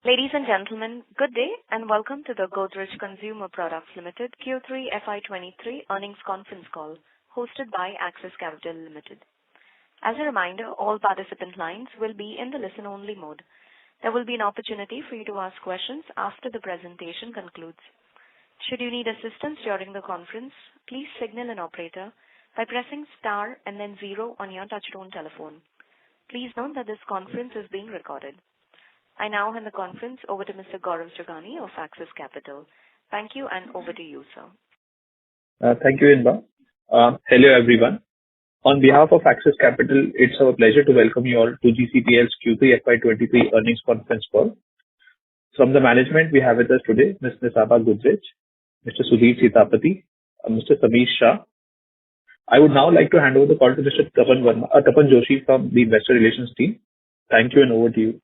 Ladies and gentlemen, good day and welcome to the Godrej Consumer Products Limited Q3 FY23 earnings conference call hosted by Axis Capital Limited. As a reminder, all participant lines will be in the listen-only mode. There will be an opportunity for you to ask questions after the presentation concludes. Should you need assistance during the conference, please signal an operator by pressing star and then 0 on your touchtone telephone. Please note that this conference is being recorded. I now hand the conference over to Mr. Godrej of Axis Capital. Thank you, and over to you, sir. Thank you, Inba. Hello, everyone. On behalf of Axis Capital, it's our pleasure to welcome you all to GCPL's Q3 FY23 earnings conference call. From the management, we have with us today Ms. Nisaba Godrej, Mr. Sudhir Sitapati, Mr. Sameer Shah. I would now like to hand over the call to Mr. Tapan Joshi from the Investor Relations team. Thank you, and over to you.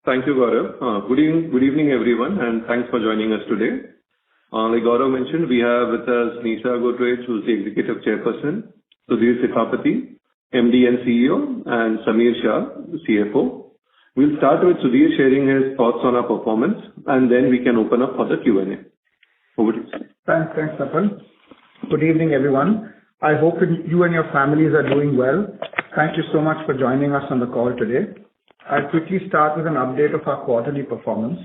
Thank you, Gaurav. Good evening, everyone, and thanks for joining us today. Like Gaurav mentioned, we have with us Nisaba Godrej, who's the Executive Chairperson, Sudhir Sitapati, MD and CEO, and Sameer Shah, the CFO. We'll start with Sudhir sharing his thoughts on our performance, and then we can open up for the Q&A. Over to you. Thanks, Tapan. Good evening, everyone. I hope you and your families are doing well. Thank you so much for joining us on the call today. I'll quickly start with an update of our quarterly performance.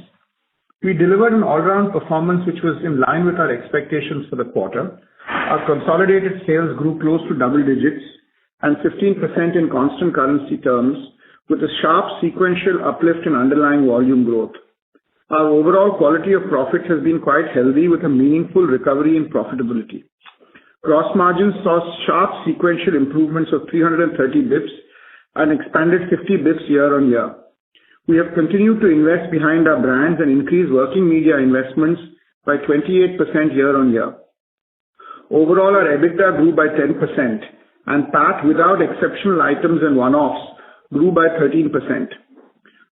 We delivered an all-round performance which was in line with our expectations for the quarter. Our consolidated sales grew close to double digits and 15% in constant currency terms, with a sharp sequential uplift in underlying volume growth. Our overall quality of profit has been quite healthy, with a meaningful recovery in profitability. Gross margins saw sharp sequential improvements of 330 bips and expanded 50 bips year-on-year. We have continued to invest behind our brands and increase working media investments by 28% year-on-year. Overall, our EBITDA grew by 10% and PAT without exceptional items and one-offs grew by 13%.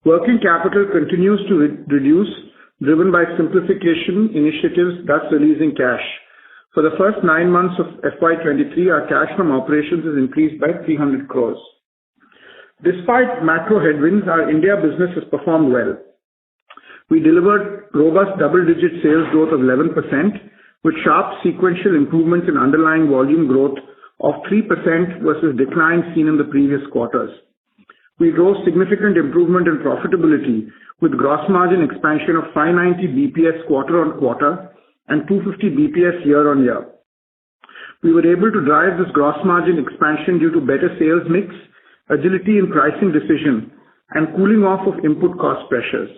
Working capital continues to reduce, driven by simplification initiatives, thus releasing cash. For the first 9 months of FY23, our cash from operations has increased by 300 crores. Despite macro headwinds, our India business has performed well. We delivered robust double-digit sales growth of 11%, with sharp sequential improvements in underlying volume growth of 3% versus decline seen in the previous quarters. We drove significant improvement in profitability, with gross margin expansion of 590 BPS quarter-on-quarter and 250 BPS year-on-year. We were able to drive this gross margin expansion due to better sales mix, agility in pricing decision, and cooling off of input cost pressures.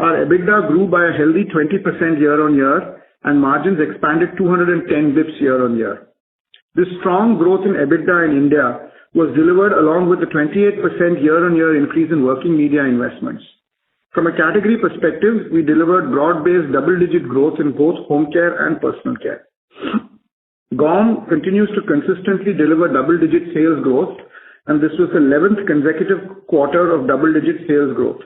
Our EBITDA grew by a healthy 20% year-on-year, and margins expanded 210 bips year-on-year. This strong growth in EBITDA in India was delivered along with a 28% year-on-year increase in working media investments. From a category perspective, we delivered broad-based double-digit growth in both home care and personal care. GAUM continues to consistently deliver double-digit sales growth, and this was the 11th consecutive quarter of double-digit sales growth.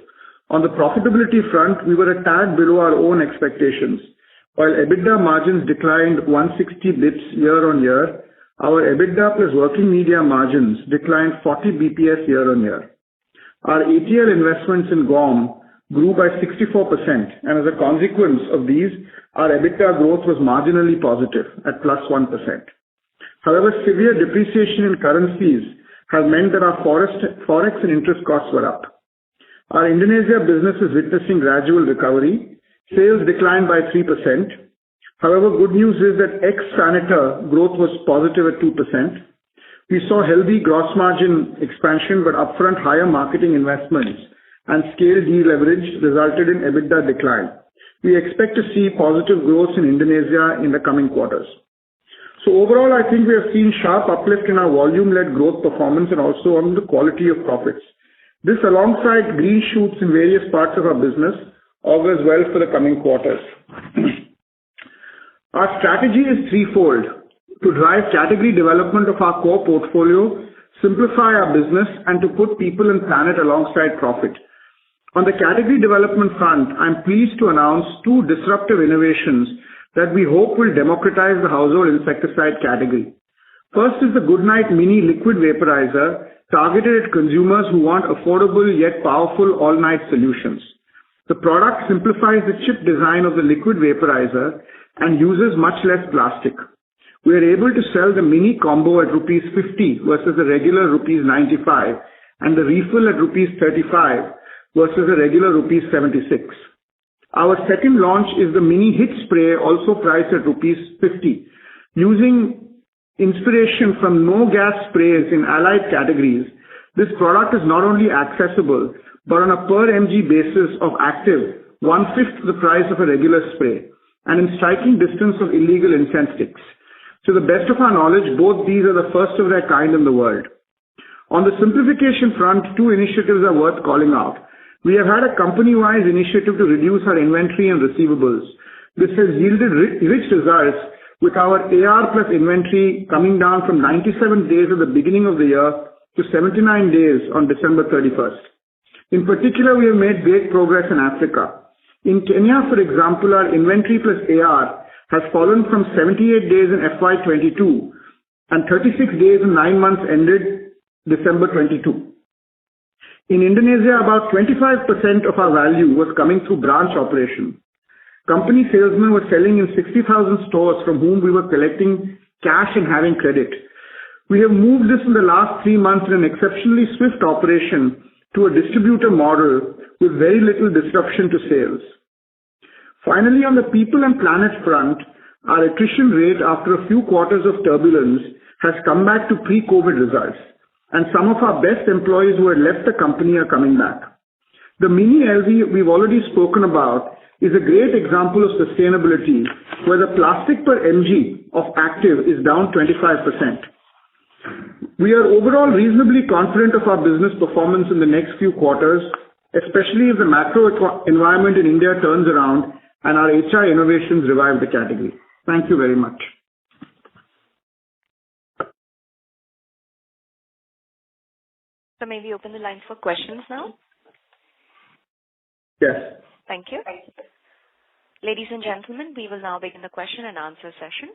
On the profitability front, we were a tad below our own expectations. While EBITDA margins declined 160 bps year-on-year, our EBITDA plus working media margins declined 40 bps year-on-year. Our ATL investments in GAUM grew by 64%, and as a consequence of these, our EBITDA growth was marginally positive at plus 1%. However, severe depreciation in currencies has meant that our forex and interest costs were up. Our Indonesia business is witnessing gradual recovery. Sales declined by 3%. However, good news is that ex-Saniter growth was positive at 2%. We saw healthy gross margin expansion, but upfront higher marketing investments and scale deleverage resulted in EBITDA decline. We expect to see positive growth in Indonesia in the coming quarters. So overall, I think we have seen sharp uplift in our volume-led growth performance and also on the quality of profits. This, alongside green shoots in various parts of our business, augurs well for the coming quarters. Our strategy is threefold: to drive category development of our core portfolio, simplify our business, and to put people and planet alongside profit. On the category development front, I'm pleased to announce 2 disruptive innovations that we hope will democratize the household insecticide category. First is the Goodnight Mini Liquid Vaporizer, targeted at consumers who want affordable yet powerful all-night solutions. The product simplifies the chip design of the liquid vaporizer and uses much less plastic. We are able to sell the mini combo at rupees 50 versus the regular rupees 95 and the refill at rupees 35 versus the regular rupees 76. Our second launch is the mini hit spray, also priced at rupees 50. Using inspiration from no gas sprays in allied categories, this product is not only accessible but on a per mg basis of active, 1/5 the price of a regular spray and in striking distance of illegal incense sticks. To the best of our knowledge, both these are the first of their kind in the world. On the simplification front, two initiatives are worth calling out. We have had a company-wide initiative to reduce our inventory and receivables. This has yielded rich results with our AR plus inventory coming down from 97 days at the beginning of the year to 79 days on December 31st. In particular, we have made great progress in Africa. In Kenya, for example, our inventory plus AR has fallen from 78 days in FY22 and 36 days in 9 months ended December 22. In Indonesia, about 25% of our value was coming through branch operation. Company salesmen were selling in 60,000 stores from whom we were collecting cash and having credit. We have moved this in the last 3 months in an exceptionally swift operation to a distributor model with very little disruption to sales. Finally, on the people and planet front, our attrition rate after a few quarters of turbulence has come back to pre-COVID results, and some of our best employees who had left the company are coming back. The mini LV we've already spoken about is a great example of sustainability, where the plastic per mg of active is down 25%. We are overall reasonably confident of our business performance in the next few quarters, especially if the macro environment in India turns around and our HR innovations revive the category. Thank you very much. So may we open the lines for questions now? Yes. Thank you. Ladies and gentlemen, we will now begin the question and answer session.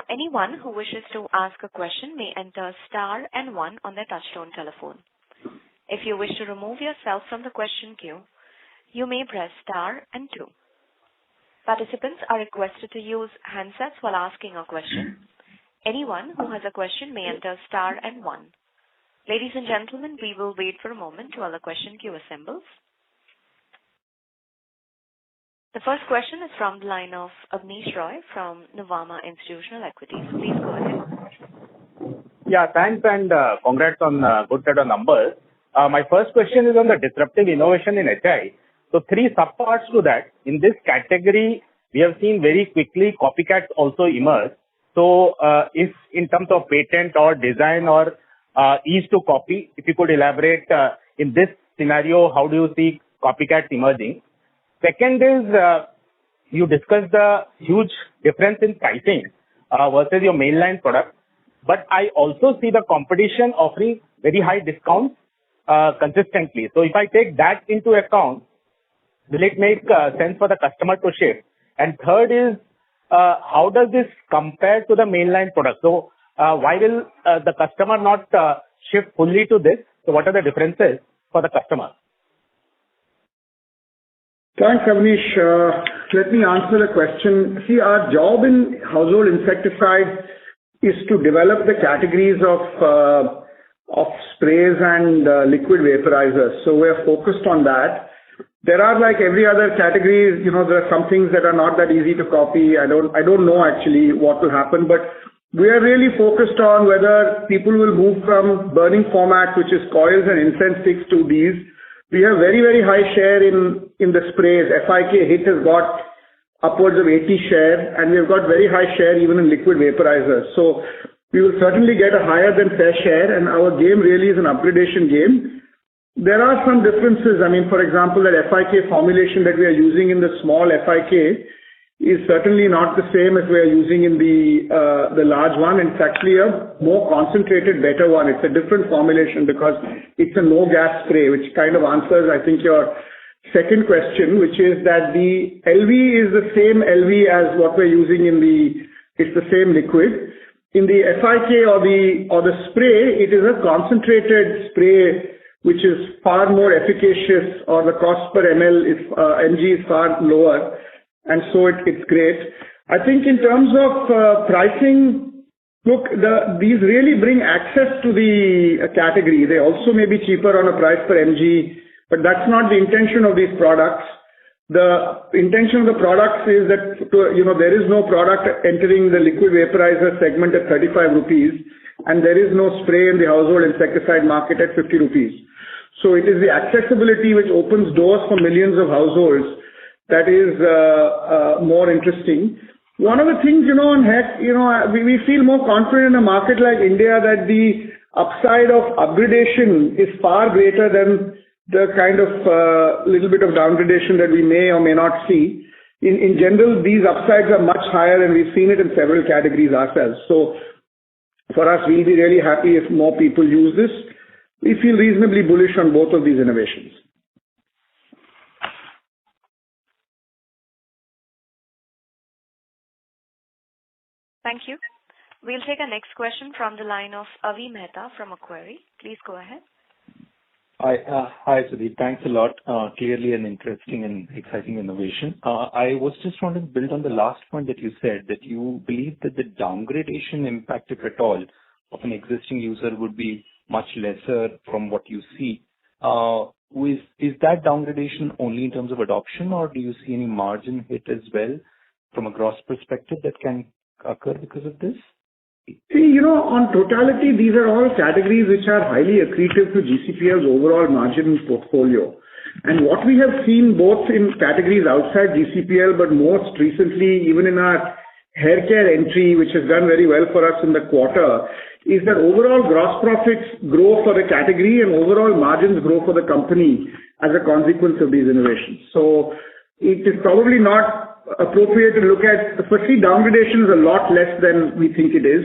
Anyone who wishes to ask a question may enter star and 1 on their touchtone telephone. If you wish to remove yourself from the question queue, you may press star and 2. Participants are requested to use handsets while asking a question. Anyone who has a question may enter star and 1. Ladies and gentlemen, we will wait for a moment while the question queue assembles. The first question is from the line of Abneesh Roy from Nuvama Institutional Equities. Please go ahead. Yeah, thanks and congrats on good set of numbers. My first question is on the disruptive innovation in HI. So 3 subparts to that. In this category, we have seen very quickly copycats also emerge. So if in terms of patent or design or ease to copy, if you could elaborate in this scenario, how do you see copycats emerging? Second is, you discussed the huge difference in pricing versus your mainline product. But I also see the competition offering very high discounts consistently. So if I take that into account, will it make sense for the customer to shift? And third is, how does this compare to the mainline product? So why will the customer not shift fully to this? So what are the differences for the customer? Thanks, Avnish. Let me answer the question. See, our job in household insecticides is to develop the categories of sprays and liquid vaporizers. So we're focused on that. There are, like every other category, there are some things that are not that easy to copy. I don't know actually what will happen, but we are really focused on whether people will move from burning formats, which is coils and incense sticks, to these. We have very, very high share in the sprays. FIK HIT has got upwards of 80 share, and we've got very high share even in liquid vaporizers. So we will certainly get a higher than fair share, and our game really is an upgradation game. There are some differences. I mean, for example, that FIK formulation that we are using in the small FIK is certainly not the same as we are using in the large one. It's actually a more concentrated, better one. It's a different formulation because it's a no gas spray, which kind of answers, I think, your second question, which is that the LV is the same LV as what we're using it's the same liquid. In the FIK or the spray, it is a concentrated spray which is far more efficacious, or the cost per mg is far lower, and so it's great. I think in terms of pricing, look, these really bring access to the category. They also may be cheaper on a price per mg, but that's not the intention of these products. The intention of the products is that, there is no product entering the liquid vaporizer segment at 35 rupees, and there is no spray in the household insecticide market at 50 rupees. So it is the accessibility which opens doors for millions of households that is more interesting. One of the things, on hair, we feel more confident in a market like India that the upside of upgradation is far greater than the kind of little bit of downgradation that we may or may not see. In general, these upsides are much higher, and we've seen it in several categories ourselves. So for us, we'll be really happy if more people use this. We feel reasonably bullish on both of these innovations. Thank you. We'll take a next question from the line of Avi Mehta from Macquarie. Please go ahead. Hi, Sudhir. Thanks a lot. Clearly an interesting and exciting innovation. I was just wanting to build on the last point that you said, that you believe that the downgradation impact, if at all, of an existing user would be much lesser from what you see. Is that downgradation only in terms of adoption, or do you see any margin hit as well from a gross perspective that can occur because of this? See, on totality, these are all categories which are highly accretive to GCPL's overall margin portfolio. And what we have seen both in categories outside GCPL, but most recently even in our hair care entry, which has done very well for us in the quarter, is that overall gross profits grow for the category and overall margins grow for the company as a consequence of these innovations. So it is probably not appropriate to look at, firstly, downgradation is a lot less than we think it is,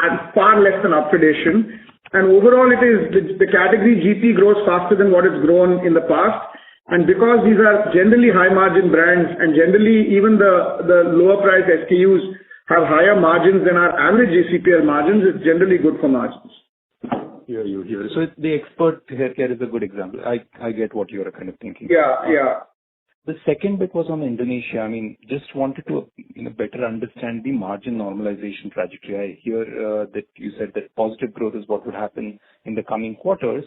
and far less than upgradation. And overall, it is the category GP grows faster than what it's grown in the past. And because these are generally high margin brands, and generally even the lower price SKUs have higher margins than our average GCPL margins, it's generally good for margins. Yeah. So the expert hair care is a good example. I get what you're kind of thinking. Yeah. The second bit was on Indonesia. I mean, just wanted to better understand the margin normalization trajectory. I hear that you said that positive growth is what would happen in the coming quarters.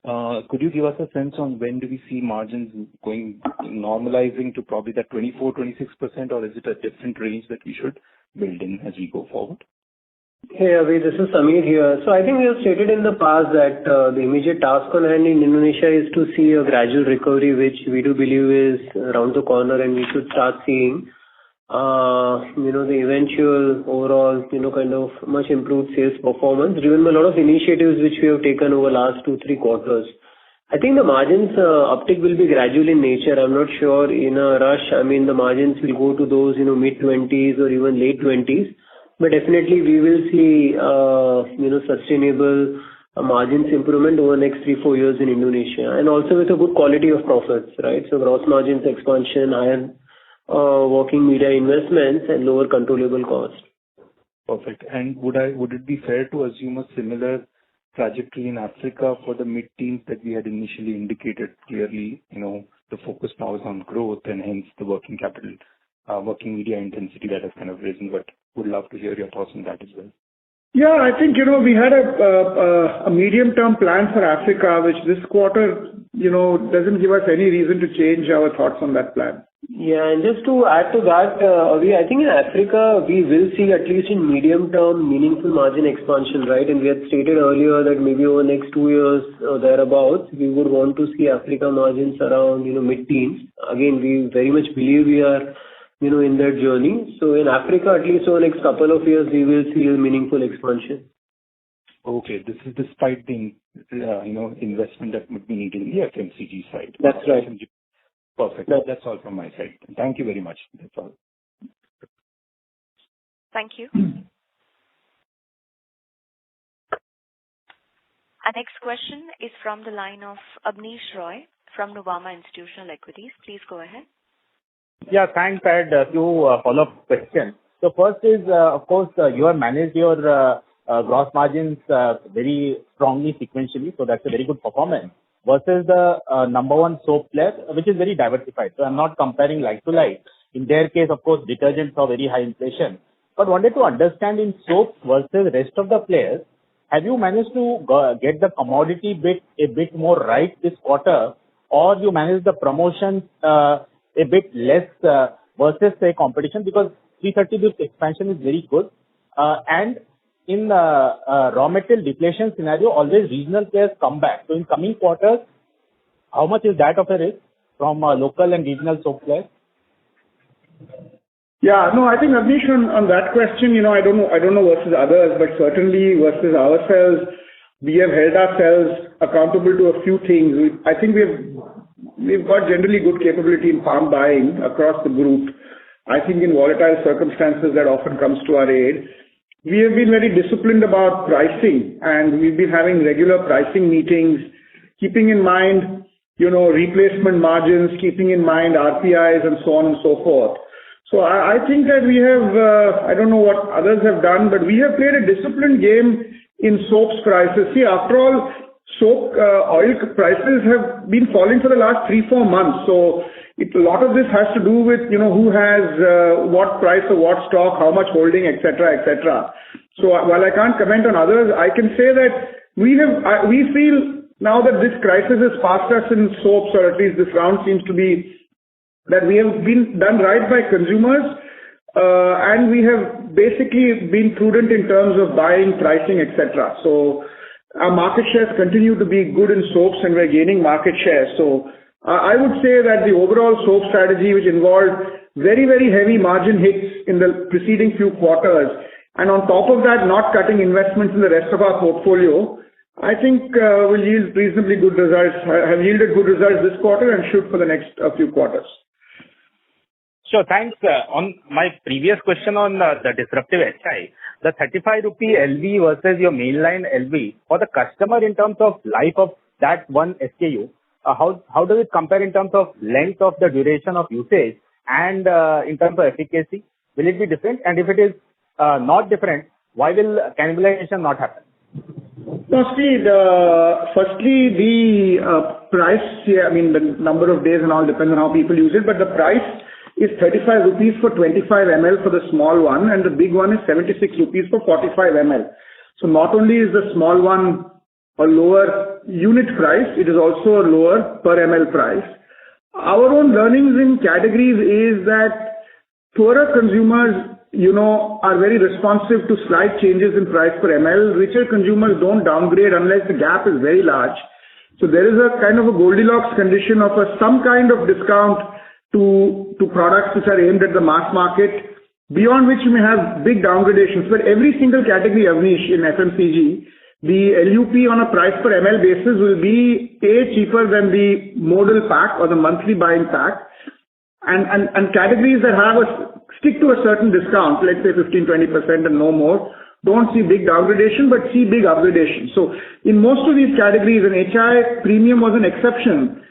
Could you give us a sense on when do we see margins normalizing to probably that 24-26%, or is it a different range that we should build in as we go forward? Hey, Avi, this is Samir here. So I think we have stated in the past that the immediate task on hand in Indonesia is to see a gradual recovery, which we do believe is around the corner, and we should start seeing, the eventual overall, kind of much improved sales performance, driven by a lot of initiatives which we have taken over last 2-3 quarters. I think the margins uptick will be gradual in nature. I'm not sure in a rush. I mean, the margins will go to those, mid-20s or even late 20s. But definitely we will see, sustainable margins improvement over the next 3-4 years in Indonesia, and also with a good quality of profits, right? So gross margins expansion, higher working media investments, and lower controllable costs. Perfect. And would it be fair to assume a similar trajectory in Africa for the mid-teens that we had initially indicated? Clearly, the focus now is on growth, and hence the working capital, working media intensity that has kind of risen, but would love to hear your thoughts on that as well. Yeah, I think, we had a medium-term plan for Africa, which this quarter, doesn't give us any reason to change our thoughts on that plan. Yeah, and just to add to that, Avi, I think in Africa, we will see at least in medium term meaningful margin expansion, right? And we had stated earlier that maybe over the next 2 years or thereabouts, we would want to see Africa margins around, mid-teens. Again, we very much believe we are in that journey. So in Africa, at least over the next couple of years, we will see a meaningful expansion. Okay, this is despite the investment that would be needed in the FMCG side. That's right. Perfect. That's all from my side. Thank you very much. That's all. Thank you. Our next question is from the line of Abneesh Roy from Nuvama Institutional Equities. Please go ahead. Yeah, thanks. I had a few follow-up questions. So first is, of course, you have managed your gross margins very strongly sequentially, so that's a very good performance. versus the number one soap player, which is very diversified. So I'm not comparing like to like. In their case, of course, detergents saw very high inflation. But wanted to understand in soaps versus rest of the players, have you managed to get the commodity bit a bit more right this quarter, or you manage the promotions a bit less versus say competition? Because 330 bits expansion is very good. And in raw material deflation scenario, always regional players come back. So in coming quarters, how much is that of a risk from local and regional soap players? Yeah, no, I think Abneesh on that question, I don't know versus others, but certainly versus ourselves, we have held ourselves accountable to a few things. I think we've got generally good capability in farm buying across the group. I think in volatile circumstances that often comes to our aid. We have been very disciplined about pricing, and we've been having regular pricing meetings, keeping in mind, replacement margins, keeping in mind RPIs and so on and so forth. So I think that we have, I don't know what others have done, but we have played a disciplined game in soaps prices. See, after all, soap oil prices have been falling for the last 3-4 months. So a lot of this has to do with, who has what price or what stock, how much holding, etc., etc. So while I can't comment on others, I can say that we feel now that this crisis has passed us in soaps, or at least this round seems to be that we have been done right by consumers, and we have basically been prudent in terms of buying, pricing, etc. So our market shares continue to be good in soaps, and we're gaining market share. So I would say that the overall soap strategy, which involved very, very heavy margin hits in the preceding few quarters, and on top of that, not cutting investments in the rest of our portfolio, I think will yield reasonably good results, have yielded good results this quarter and should for the next few quarters. Sure, thanks. On my previous question on the disruptive HI, the 35 rupee LV versus your mainline LV, for the customer in terms of life of that one SKU, how does it compare in terms of length of the duration of usage and in terms of efficacy? Will it be different? And if it is not different, why will cannibalization not happen? No, see, firstly, the price, the number of days and all depends on how people use it, but the price is 35 rupees for 25 ml for the small one, and the big one is 76 rupees for 45 ml. So not only is the small one a lower unit price, it is also a lower per ml price. Our own learnings in categories is that poorer consumers, are very responsive to slight changes in price per ml. Richer consumers don't downgrade unless the gap is very large. So there is a kind of a Goldilocks condition of some kind of discount to products which are aimed at the mass market, beyond which you may have big downgradations. But every single category, Avnish, in FMCG, the LUP on a price per ml basis will be cheaper than the modal pack or the monthly buying pack. And categories that stick to a certain discount, let's say 15-20% and no more, don't see big downgradation but see big upgradation. So in most of these categories, and HI premium was an exception,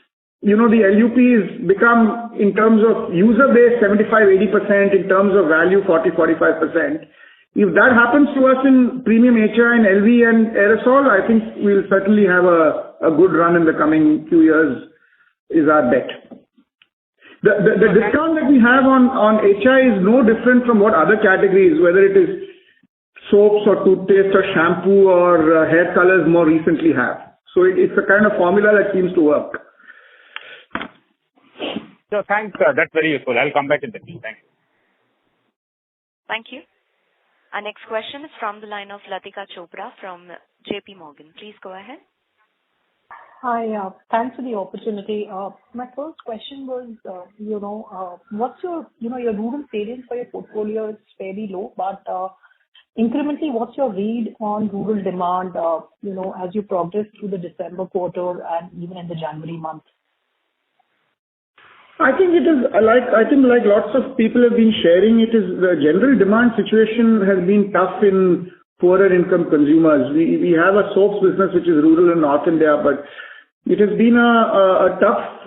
the LUPs become, in terms of user base, 75-80%, in terms of value, 40-45%. If that happens to us in premium HI and LV and aerosol, I think we'll certainly have a good run in the coming few years, is our bet. The discount that we have on HI is no different from what other categories, whether it is soaps or toothpaste or shampoo or hair colors, more recently have. So it's a kind of formula that seems to work. So thanks, that's very useful. I'll come back in the queue. Thank you. Thank you. Our next question is from the line of Latika Chopra from JP Morgan. Please go ahead. Hi, thanks for the opportunity. My first question was, what's your rural salience for your portfolio is fairly low, but incrementally, what's your read on rural demand, as you progress through the December quarter and even in the January month? I think it is like lots of people have been sharing, it is the general demand situation has been tough in poorer income consumers. We have a soaps business which is rural in North India, but it has been a tough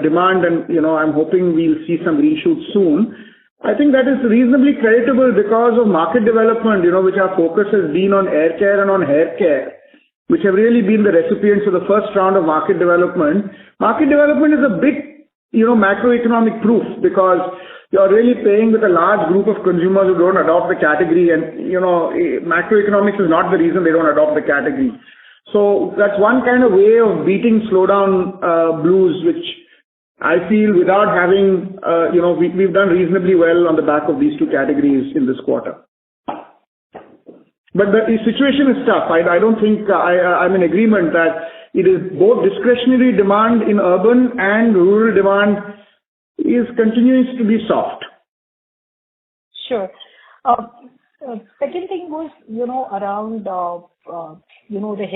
demand, and I'm hoping we'll see some green shoots soon. I think that is reasonably creditable because of market development, which our focus has been on air care and on hair care. which have really been the recipients of the first round of market development. Market development is a big, macroeconomic proof, because you're really playing with a large group of consumers who don't adopt the category, and, macroeconomics is not the reason they don't adopt the category. So that's one kind of way of beating slowdown blues, which I feel without having, we've done reasonably well on the back of these two categories in this quarter. But the situation is tough. I don't think I'm in agreement that it is both discretionary demand in urban and rural demand is continuing to be soft. Sure. Second thing was, around, the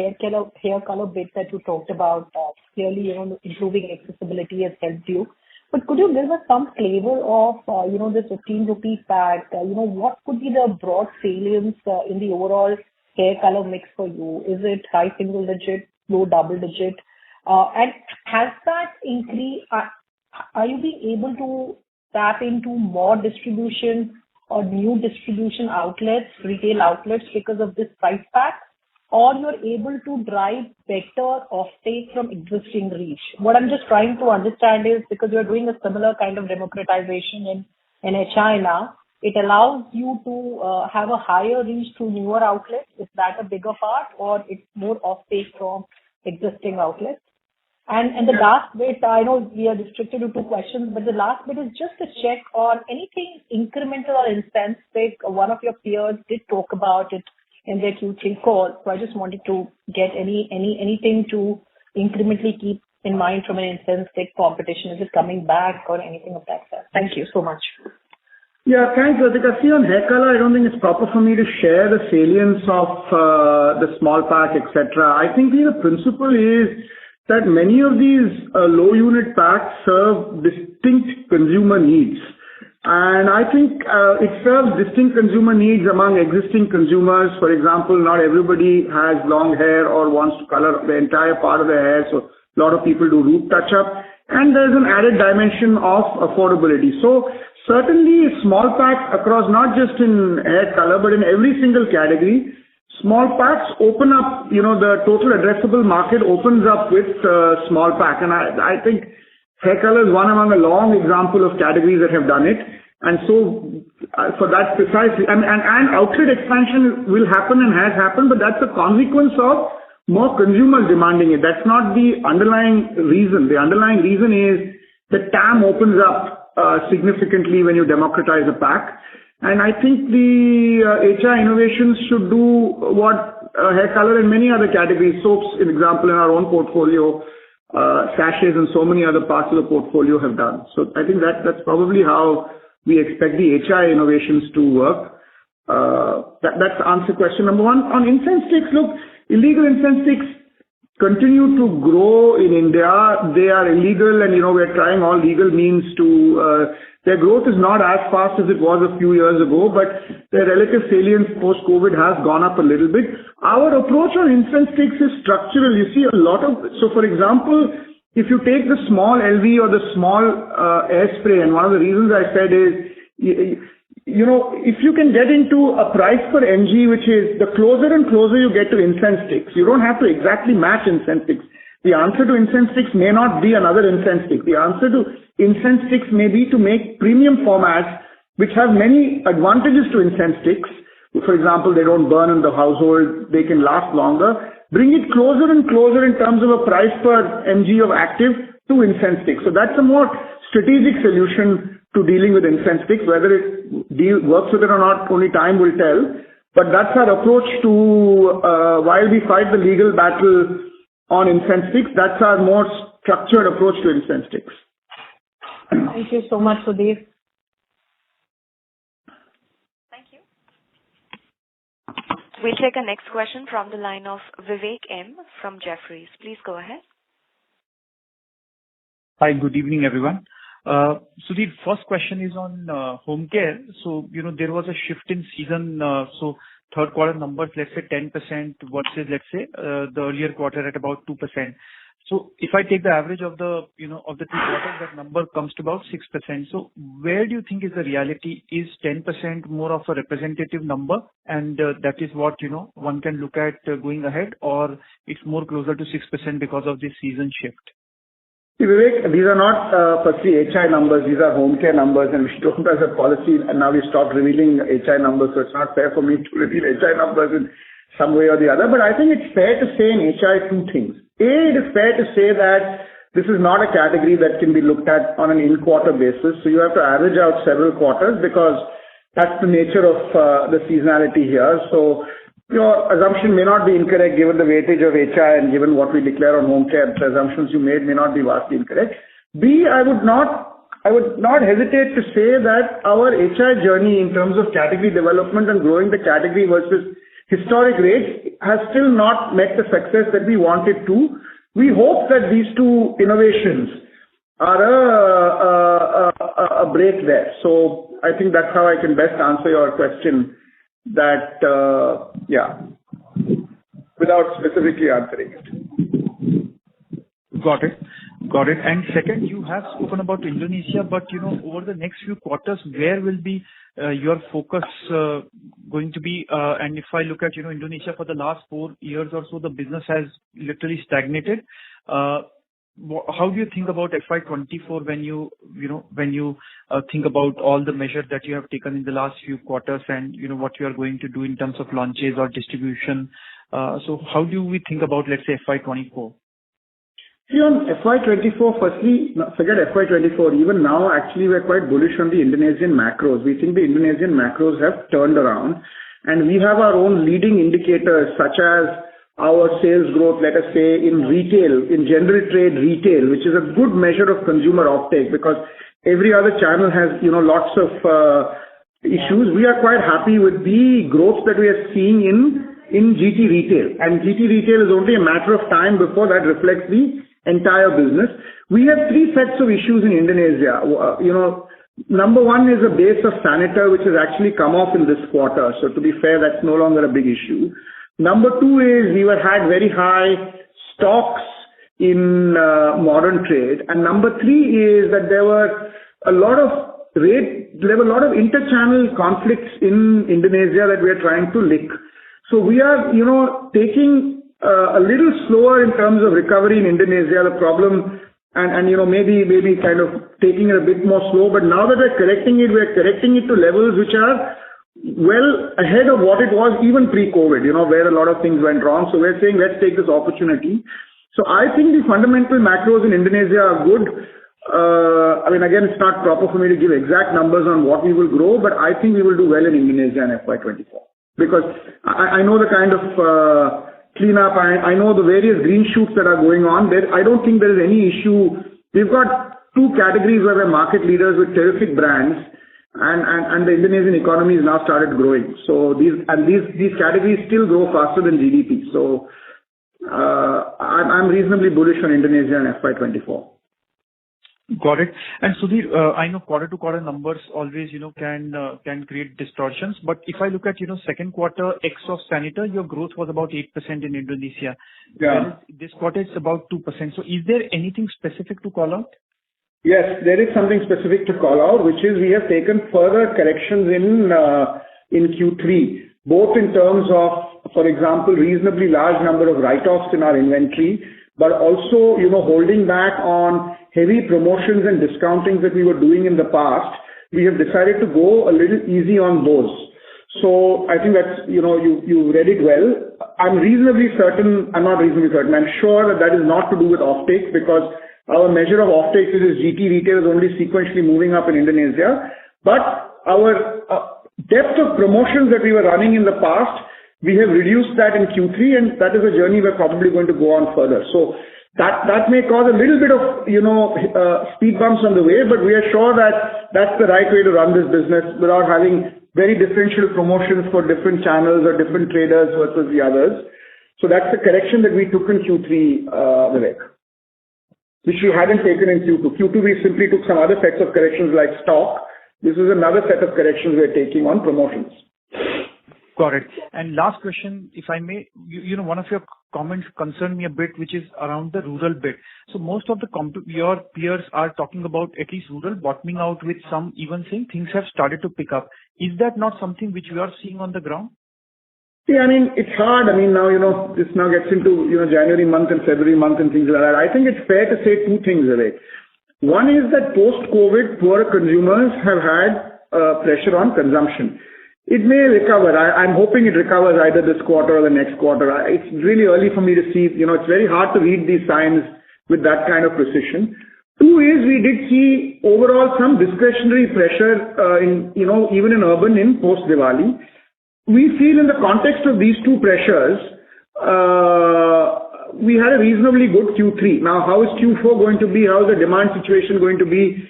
hair color bit that you talked about. Clearly, improving accessibility has helped you. But could you give us some flavor of, the 15 rupee pack? What could be the broad salience in the overall hair color mix for you? Is it high single digit, low double digit? And has that increased? Are you being able to tap into more distribution or new distribution outlets, retail outlets, because of this price pack? Or you're able to drive better offtake from existing reach? What I'm just trying to understand is, because you're doing a similar kind of democratization in HI now, it allows you to have a higher reach to newer outlets. Is that a bigger part, or it's more offtake from existing outlets? And the last bit, I know we are restricted to 2 questions, but the last bit is just a check on anything incremental or incentive. One of your peers did talk about it in their Q3 call. So I just wanted to get anything to incrementally keep in mind from an incentive competition. Is it coming back or anything of that sort? Thank you so much. Yeah, thanks, Radhika. See, on hair color, I don't think it's proper for me to share the salience of the small pack, etc. I think the principle is that many of these low unit packs serve distinct consumer needs. And I think it serves distinct consumer needs among existing consumers. For example, not everybody has long hair or wants to color the entire part of their hair, so a lot of people do root touch-up. And there's an added dimension of affordability. So certainly small packs across, not just in hair color, but in every single category, small packs open up, the total addressable market opens up with small pack. And I think hair color is one among a long example of categories that have done it. And so for that precisely, and outlet expansion will happen and has happened, but that's a consequence of more consumers demanding it. That's not the underlying reason. The underlying reason is the TAM opens up significantly when you democratize a pack. And I think the HI innovations should do what hair color and many other categories, soaps, for example, in our own portfolio, sachets and so many other parts of the portfolio have done. So I think that's probably how we expect the HI innovations to work. That's answer question number 1. On incense sticks, look, illegal incense sticks continue to grow in India. They are illegal, and we're trying all legal means to their growth is not as fast as it was a few years ago, but their relative salience post-COVID has gone up a little bit. Our approach on incense sticks is structural. You see a lot of, so for example, if you take the small LV or the small air spray, and one of the reasons I said is, if you can get into a price per mg, which is the closer and closer you get to incense sticks, you don't have to exactly match incense sticks. The answer to incense sticks may not be another incense stick. The answer to incense sticks may be to make premium formats which have many advantages to incense sticks. For example, they don't burn in the household, they can last longer. Bring it closer and closer in terms of a price per mg of active to incense sticks. So that's a more strategic solution to dealing with incense sticks. Whether it works with it or not, only time will tell. But that's our approach to, while we fight the legal battle on incense sticks, that's our more structured approach to incense sticks. Thank you so much, Sudhir. Thank you. We'll take a next question from the line of Vivek M. from Jefferies. Please go ahead. Hi, good evening, everyone. So the first question is on home care. So, there was a shift in season. So third quarter numbers, let's say 10% versus, let's say, the earlier quarter at about 2%. So if I take the average of the, of the 2 quarters, that number comes to about 6%. So where do you think is the reality? Is 10% more of a representative number, and that is what, one can look at going ahead, or it's more closer to 6% because of this season shift? See, Vivek, these are not firstly HI numbers, these are home care numbers, and we don't have a policy, and now we stopped revealing HI numbers, so it's not fair for me to reveal HI numbers in some way or the other. But I think it's fair to say in HI two things. It is fair to say that this is not a category that can be looked at on an in-quarter basis, so you have to average out several quarters because that's the nature of the seasonality here. So your assumption may not be incorrect given the weightage of HI and given what we declare on home care. The assumptions you made may not be vastly incorrect. B, I would not hesitate to say that our HI journey in terms of category development and growing the category versus historic rates has still not met the success that we wanted to. We hope that these two innovations are a break there. So I think that's how I can best answer your question, that, without specifically answering it. Got it. And second, you have spoken about Indonesia, but over the next few quarters, where will be your focus going to be? And if I look at Indonesia for the last 4 years or so, the business has literally stagnated. How do you think about FY24 when you think about all the measures that you have taken in the last few quarters and what you are going to do in terms of launches or distribution? So how do we think about, let's say, FY24? See, on FY24, firstly, forget FY24. Even now, actually, we're quite bullish on the Indonesian macros. We think the Indonesian macros have turned around, and we have our own leading indicators, such as our sales growth, let us say, in retail, in general trade retail, which is a good measure of consumer offtake, because every other channel has, lots of issues. We are quite happy with the growth that we are seeing in GT retail. And GT retail is only a matter of time before that reflects the entire business. We have 3 sets of issues in Indonesia. Number one is a base of Saniter, which has actually come off in this quarter. So to be fair, that's no longer a big issue. Number 2 is we had very high stocks in modern trade. And number 3 is that there were a lot of inter-channel conflicts in Indonesia that we are trying to lick. So we are, taking a little slower in terms of recovery in Indonesia. The problem, and maybe kind of taking it a bit more slow. But now that we're correcting it to levels which are well ahead of what it was even pre-COVID, where a lot of things went wrong. So we're saying, let's take this opportunity. So I think the fundamental macros in Indonesia are good. Again, it's not proper for me to give exact numbers on what we will grow, but I think we will do well in Indonesia in FY24. Because I know the kind of cleanup, I know the various green shoots that are going on. I don't think there is any issue. We've got 2 categories where we're market leaders with terrific brands, and the Indonesian economy has now started growing. So these categories still grow faster than GDP. So I'm reasonably bullish on Indonesia in FY24. Got it. And Sudhir, I know quarter-to-quarter numbers always, can create distortions. But if I look at, second quarter ex of Saniter, your growth was about 8% in Indonesia. Yeah. This quarter it's about 2%. So is there anything specific to call out? Yes, there is something specific to call out, which is we have taken further corrections in Q3, both in terms of, for example, reasonably large number of write-offs in our inventory, but also, holding back on heavy promotions and discountings that we were doing in the past. We have decided to go a little easy on those. So I think that's, you read it well. I'm sure that is not to do with offtake, because our measure of offtake is GT retail is only sequentially moving up in Indonesia. But our depth of promotions that we were running in the past, we have reduced that in Q3, and that is a journey we're probably going to go on further. So that may cause a little bit of, speed bumps on the way, but we are sure that that's the right way to run this business without having very differential promotions for different channels or different traders versus the others. So that's the correction that we took in Q3, Vivek, which we hadn't taken in Q2. Q2, we simply took some other sets of corrections like stock. This is another set of corrections we're taking on promotions. Got it. And last question, if I may, one of your comments concern me a bit, which is around the rural bit. So most of your peers are talking about at least rural bottoming out, with some even saying things have started to pick up. Is that not something which you are seeing on the ground? See, I mean, it's hard. I mean, now, this now gets into, January month and February month and things like that. I think it's fair to say two things, Vivek. One is that post-COVID, poorer consumers have had pressure on consumption. It may recover. I'm hoping it recovers either this quarter or the next quarter. It's really early for me to see. It's very hard to read these signs with that kind of precision. Two is we did see overall some discretionary pressure even in urban in post-Diwali. We feel in the context of these two pressures, we had a reasonably good Q3. Now, how is Q4 going to be? How is the demand situation going to be?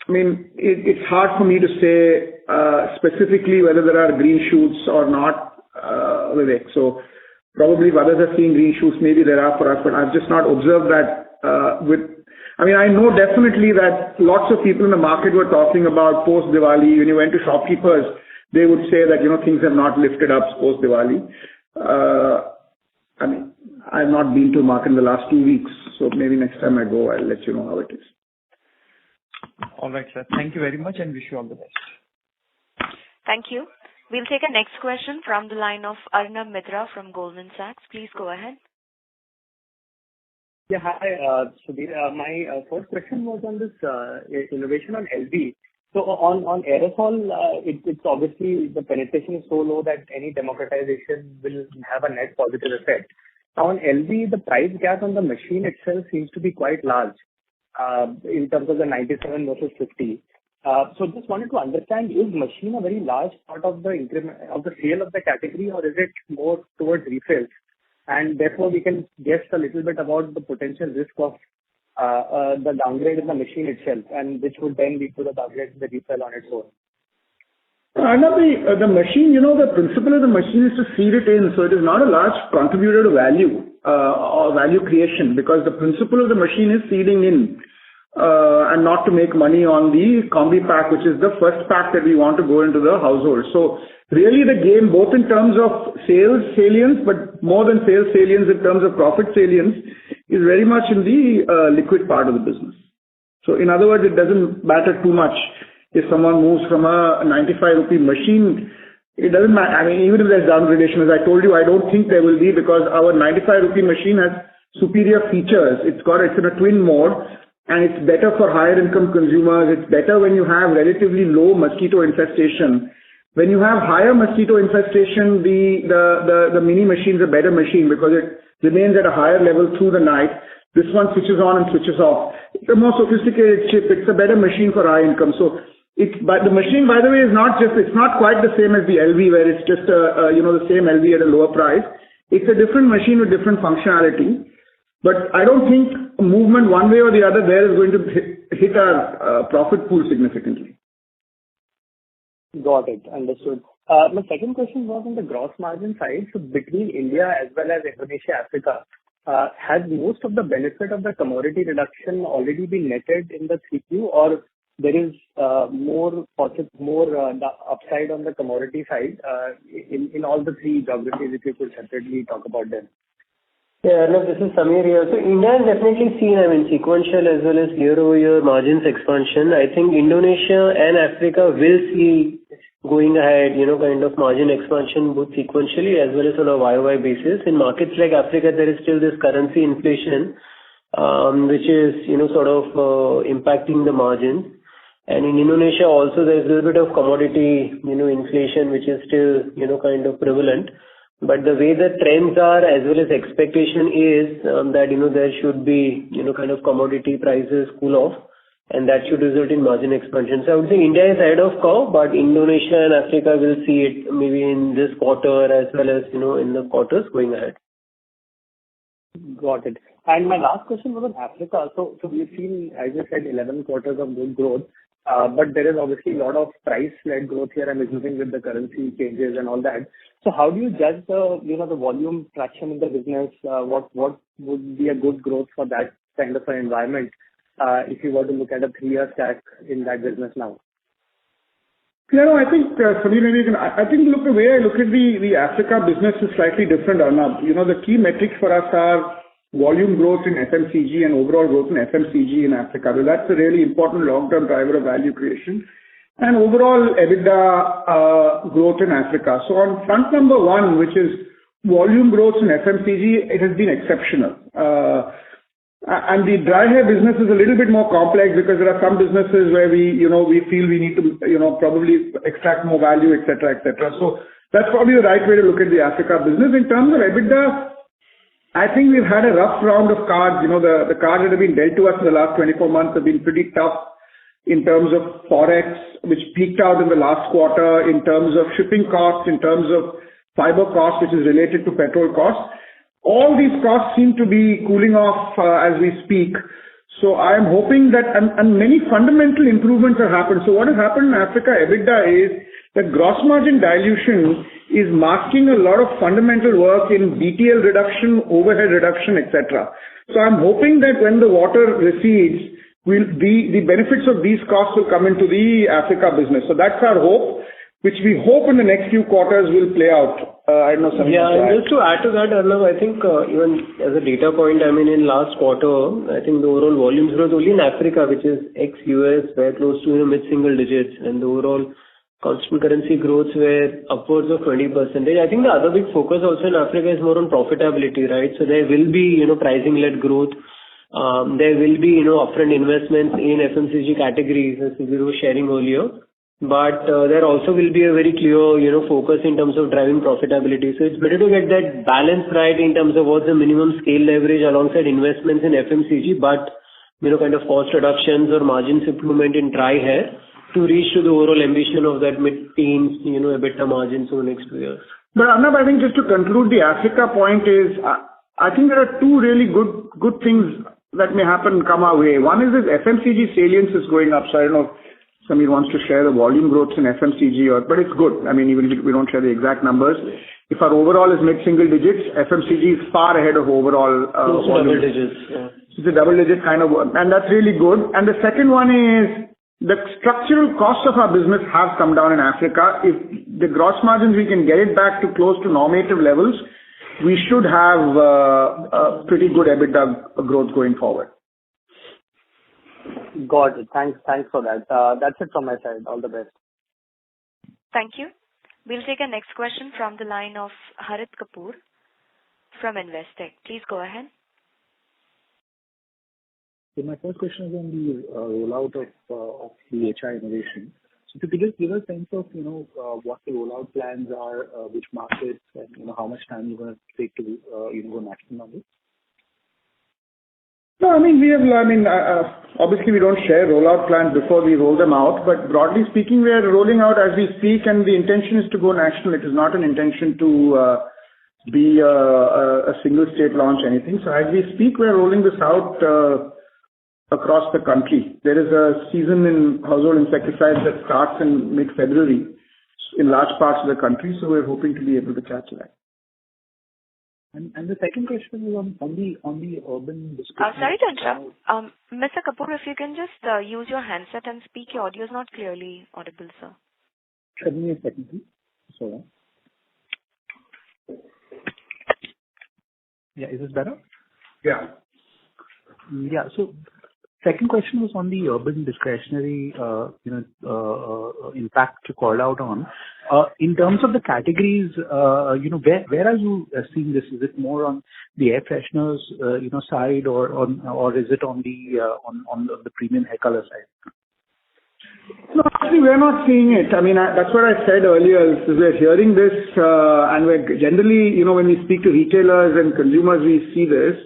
I mean, it's hard for me to say specifically whether there are green shoots or not, Vivek. So probably if others are seeing green shoots, maybe there are for us, but I've just not observed that I know definitely that lots of people in the market were talking about post-Diwali. When you went to shopkeepers, they would say that, things have not lifted up post-Diwali. I've not been to a market in the last 2 weeks, so maybe next time I go, I'll let you know how it is. All right, sir. Thank you very much and wish you all the best. Thank you. We'll take a next question from the line of Arnab Mitra from Goldman Sachs. Please go ahead. Yeah, hi, Sudhir. My first question was on this innovation on LV. So on aerosol, it's obviously the penetration is so low that any democratization will have a net positive effect. Now on LV, the price gap on the machine itself seems to be quite large in terms of the 97 versus 50. So just wanted to understand, is machine a very large part of the increment of the sale of the category, or is it more towards refills? And therefore we can guess a little bit about the potential risk of the downgrade in the machine itself, and which would then lead to the downgrade in the refill on its own. The machine, the principle of the machine is to feed it in, so it is not a large contributor to value or value creation, because the principle of the machine is feeding in and not to make money on the combi pack, which is the first pack that we want to go into the household. So really the game, both in terms of sales salience, but more than sales salience in terms of profit salience, is very much in the liquid part of the business. So in other words, it doesn't matter too much if someone moves from a 95 rupee machine. It doesn't matter. Even if there's downgradation, as I told you, I don't think there will be, because our 95 rupee machine has superior features. It's in a twin mode, and it's better for higher income consumers. It's better when you have relatively low mosquito infestation. When you have higher mosquito infestation, the mini machine is a better machine because it remains at a higher level through the night. This one switches on and switches off. It's a more sophisticated chip. It's a better machine for high income. So but the machine, by the way, it's not quite the same as the LV, where it's just the same LV at a lower price. It's a different machine with different functionality. But I don't think movement one way or the other there is going to hit our profit pool significantly. Got it. Understood. My second question was on the gross margin side. So between India as well as Indonesia, Africa, has most of the benefit of the commodity reduction already been netted in the 3Q, or there is more the upside on the commodity side in all the three geographies, if you could separately talk about them? Yeah, no, this is Samir here. So India has definitely seen, sequential as well as year-over-year margins expansion. I think Indonesia and Africa will see going ahead, kind of margin expansion both sequentially as well as on a YOY basis. In markets like Africa, there is still this currency inflation, which is, impacting the margins. And in Indonesia also, there's a little bit of commodity, inflation, which is still, kind of prevalent. But the way the trends are as well as expectation is that, there should be, kind of commodity prices cool off, and that should result in margin expansion. So I would say India is ahead of curve, but Indonesia and Africa will see it maybe in this quarter as well as, in the quarters going ahead. Got it. And my last question was on Africa. So we've seen, as you said, 11 quarters of good growth. But there is obviously a lot of price-led growth here, I'm assuming, with the currency changes and all that. So how do you judge the volume traction in the business? What would be a good growth for that kind of an environment if you were to look at a 3-year stack in that business now? Yeah, no, I think, Sameer, maybe you can... I think, look, the way I look at the Africa business is slightly different, Arnab. You know, the key metrics for us are volume growth in FMCG and overall growth in FMCG in Africa. So that's a really important long-term driver of value creation. And overall EBITDA growth in Africa. So on front number one, which is volume growth in FMCG, it has been exceptional. And the dry hair business is a little bit more complex because there are some businesses where we feel we need to, probably extract more value, et cetera, et cetera. So that's probably the right way to look at the Africa business. In terms of EBITDA, I think we've had a rough round of cards. You know, the cards that have been dealt to us in the last 24 months have been pretty tough in terms of Forex, which peaked out in the last quarter, in terms of shipping costs, in terms of fiber costs, which is related to petrol costs. All these costs seem to be cooling off as we speak. So I am hoping that, and many fundamental improvements have happened. So what has happened in Africa EBITDA is that gross margin dilution is masking a lot of fundamental work in BTL reduction, overhead reduction, etc. So I'm hoping that when the water recedes, the benefits of these costs will come into the Africa business. So that's our hope, which we hope in the next few quarters will play out. I don't know something. Yeah, and just to add to that, Arnav, I think even as a data point, in last quarter, I think the overall volumes growth only in Africa, which is ex-US, were close to mid-single digits, and the overall constant currency growths were upwards of 20%. I think the other big focus also in Africa is more on profitability, right? So there will be, pricing-led growth. There will be, upfront investments in FMCG categories, as we were sharing earlier. But there also will be a very clear, focus in terms of driving profitability. So it's better to get that balance right in terms of what's the minimum scale leverage alongside investments in FMCG, but, kind of cost reductions or margins improvement in dry hair to reach to the overall ambition of that mid-teens, EBITDA margins over the next 2 years. But Arnab, I think just to conclude the Africa point is, I think there are two really good things that may happen come our way. One is this FMCG salience is going up. So I don't know if Sameer wants to share the volume growth in FMCG, but it's good. Even if we don't share the exact numbers, if our overall is mid-single digits, FMCG is far ahead of overall double digits. Yeah. It's a double-digit kind of, and that's really good. And the second one is the structural costs of our business have come down in Africa. If the gross margins, we can get it back to close to normative levels, we should have a pretty good EBITDA growth going forward. Got it. Thanks for that. That's it from my side. All the best. Thank you. We'll take a next question from the line of Harit Kapoor from Investec. Please go ahead. So my first question is on the rollout of the HI innovation. So if you could just give a sense of, what the rollout plans are, which markets, and, how much time you're going to take to, go national on this? No, obviously we don't share rollout plans before we roll them out, but broadly speaking, we are rolling out as we speak, and the intention is to go national. It is not an intention to be a single state launch anything. So as we speak, we are rolling this out across the country. There is a season in household insecticides that starts in mid-February in large parts of the country, so we're hoping to be able to catch that. And the second question is on the urban district. Sorry to interrupt. Mr. Kapoor, if you can just use your handset and speak, your audio is not clearly audible, sir. Give me a second, please. Sorry. Yeah, is this better? Yeah. Yeah. So second question was on the urban discretionary, impact you called out on. In terms of the categories, where are you seeing this? Is it more on the air fresheners, side, or is it on the premium hair color side? No, actually, we're not seeing it. That's what I said earlier. Is we're hearing this, and we're generally, when we speak to retailers and consumers, we see this.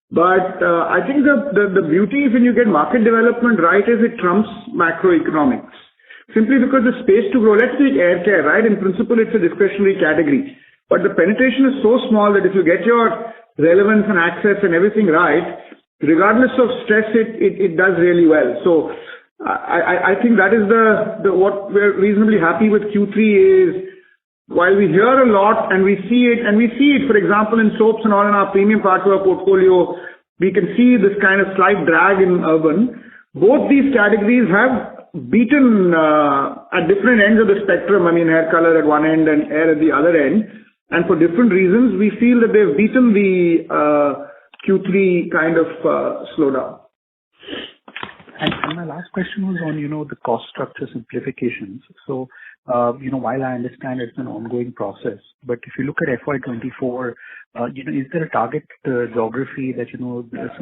But I think the beauty is when you get market development right is it trumps macroeconomics. Simply because the space to grow, let's take air care, right? In principle, it's a discretionary category. But the penetration is so small that if you get your relevance and access and everything right, regardless of stress, it does really well. So I think that is the what we're reasonably happy with Q3 is, while we hear a lot and we see it, for example, in soaps and all in our premium part of our portfolio, we can see this kind of slight drag in urban. Both these categories have beaten at different ends of the spectrum. I mean, hair color at one end and hair at the other end. And for different reasons, we feel that they've beaten the Q3 kind of slowdown. And my last question was on, the cost structure simplifications. So, while I understand it's an ongoing process, but if you look at FY24, is there a target geography that,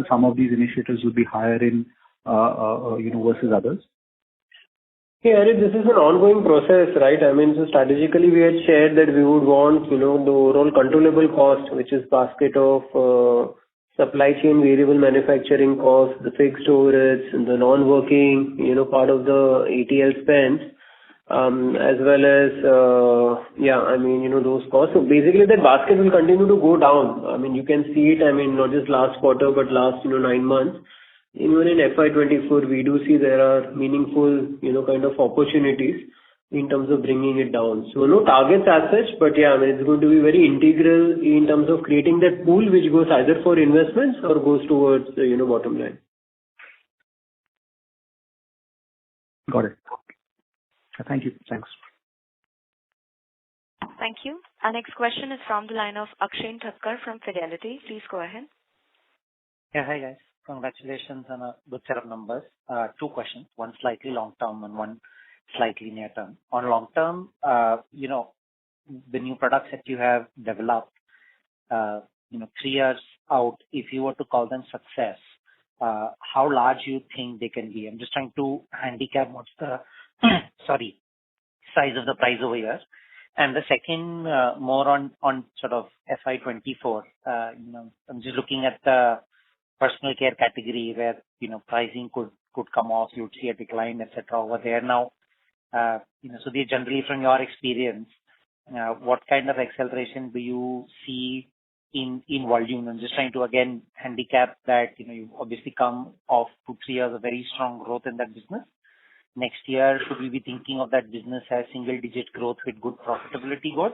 some of these initiatives will be higher in, versus others? Yeah, this is an ongoing process, right? I mean, so strategically we had shared that we would want, the overall controllable cost, which is basket of supply chain variable manufacturing costs, the fixed overheads, and the non-working, part of the ATL spends, as well as, those costs. So basically that basket will continue to go down. I mean, you can see it, not just last quarter, but last, 9 months. Even in FY24, we do see there are meaningful, kind of opportunities in terms of bringing it down. So no targets as such, but it's going to be very integral in terms of creating that pool which goes either for investments or goes towards the, bottom line. Got it. Thank you. Thanks. Thank you. Our next question is from the line of Akshay Thakkar from Fidelity. Please go ahead. Yeah, hi guys. Congratulations on a good set of numbers. 2 questions, one slightly long term and one slightly near term. On long term, the new products that you have developed, 3 years out, if you were to call them success, how large you think they can be? I'm just trying to handicap what's the size of the prize over here. And the second, more on sort of FY24. I'm just looking at the personal care category where, pricing could come off, you'd see a decline, etc. over there now. So they generally from your experience, what kind of acceleration do you see in volume? I'm just trying to again handicap that, you obviously come off 2-3 years of very strong growth in that business. Next year, should we be thinking of that business as single digit growth with good profitability growth?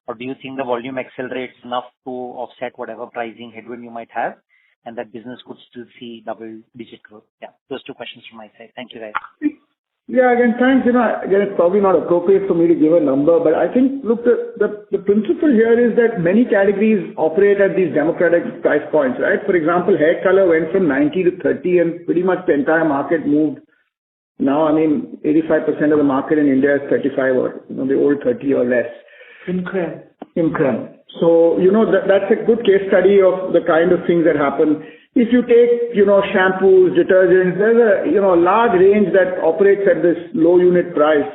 Or do you think the volume accelerates enough to offset whatever pricing headwind you might have and that business could still see double digit growth? Yeah, those 2 questions from my side. Thank you guys. Yeah, again, thanks. Again, it's probably not appropriate for me to give a number, but I think, look, the principle here is that many categories operate at these democratic price points, right? For example, hair color went from 90 to 30 and pretty much the entire market moved. Now, 85% of the market in India is 35 or, the old 30 or less. In crème. So, that's a good case study of the kind of things that happen. If you take, shampoos, detergents, there's a large range that operates at this low unit price.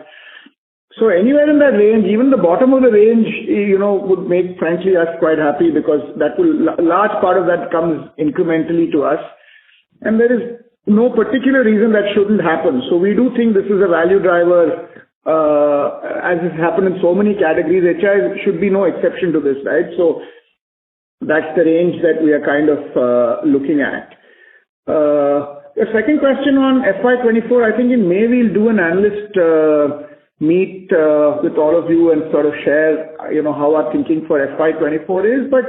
So anywhere in that range, even the bottom of the range, would make, frankly, us quite happy because that will, a large part of that comes incrementally to us. And there is no particular reason that shouldn't happen. So we do think this is a value driver, as has happened in so many categories. HI should be no exception to this, right? So that's the range that we are kind of looking at. The second question on FY24, I think in May we'll do an analyst meet with all of you and sort of share, how our thinking for FY24 is. But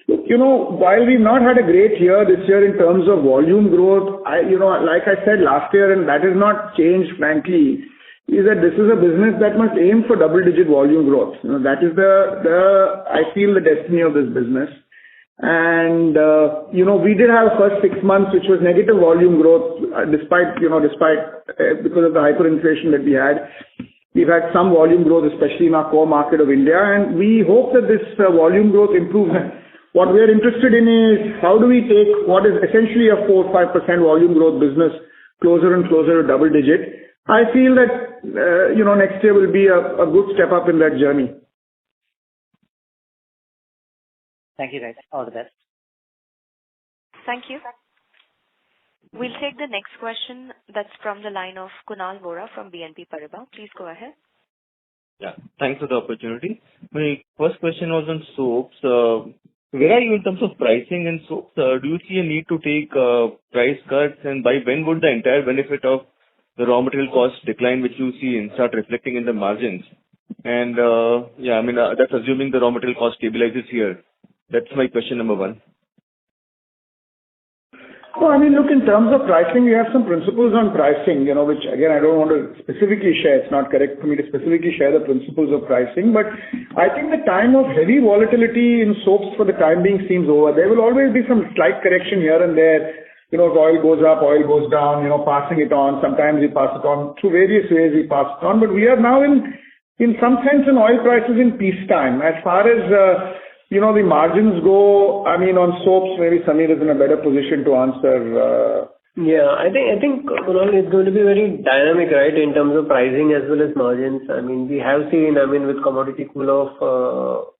while we've not had a great year this year in terms of volume growth, like I said last year, and that has not changed, frankly, is that this is a business that must aim for double-digit volume growth. That is I feel the destiny of this business. And, we did have a first 6 months, which was negative volume growth, despite because of the hyperinflation that we had. We've had some volume growth, especially in our core market of India, and we hope that this volume growth improves. What we are interested in is how do we take what is essentially a 4-5% volume growth business closer and closer to double digit. I feel that, next year will be a good step up in that journey. Thank you guys. All the best. Thank you. We'll take the next question that's from the line of Kunal Vora from BNP Paribas. Please go ahead. Yeah, thanks for the opportunity. My first question was on soaps. Where are you in terms of pricing in soaps? Do you see a need to take price cuts, and by when would the entire benefit of the raw material cost decline which you see and start reflecting in the margins? And that's assuming the raw material cost stabilizes here. That's my question number 1. No, I mean, look, in terms of pricing, we have some principles on pricing, which again, I don't want to specifically share. It's not correct for me to specifically share the principles of pricing, but I think the time of heavy volatility in soaps for the time being seems over. There will always be some slight correction here and there. If oil goes up, oil goes down, passing it on. Sometimes we pass it on. Through various ways we pass it on. But we are now in some sense in oil prices in peacetime. As far as the margins go, I mean, on soaps, maybe Sameer is in a better position to answer. Yeah, I think Kunal, it's going to be very dynamic, right, in terms of pricing as well as margins. I mean, we have seen, with commodity cool-off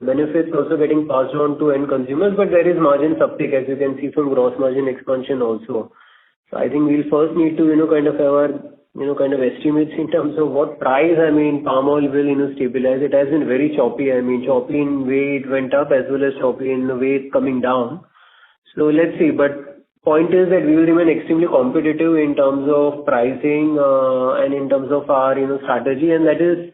benefits also getting passed on to end consumers, but there is margin uptick, as you can see from gross margin expansion also. So I think we'll first need to, kind of have our estimates in terms of what price, palm oil will, stabilize. It has been very choppy. Choppy in way it went up as well as choppy in the way it's coming down. So let's see. But point is that we will remain extremely competitive in terms of pricing and in terms of our, strategy. And that is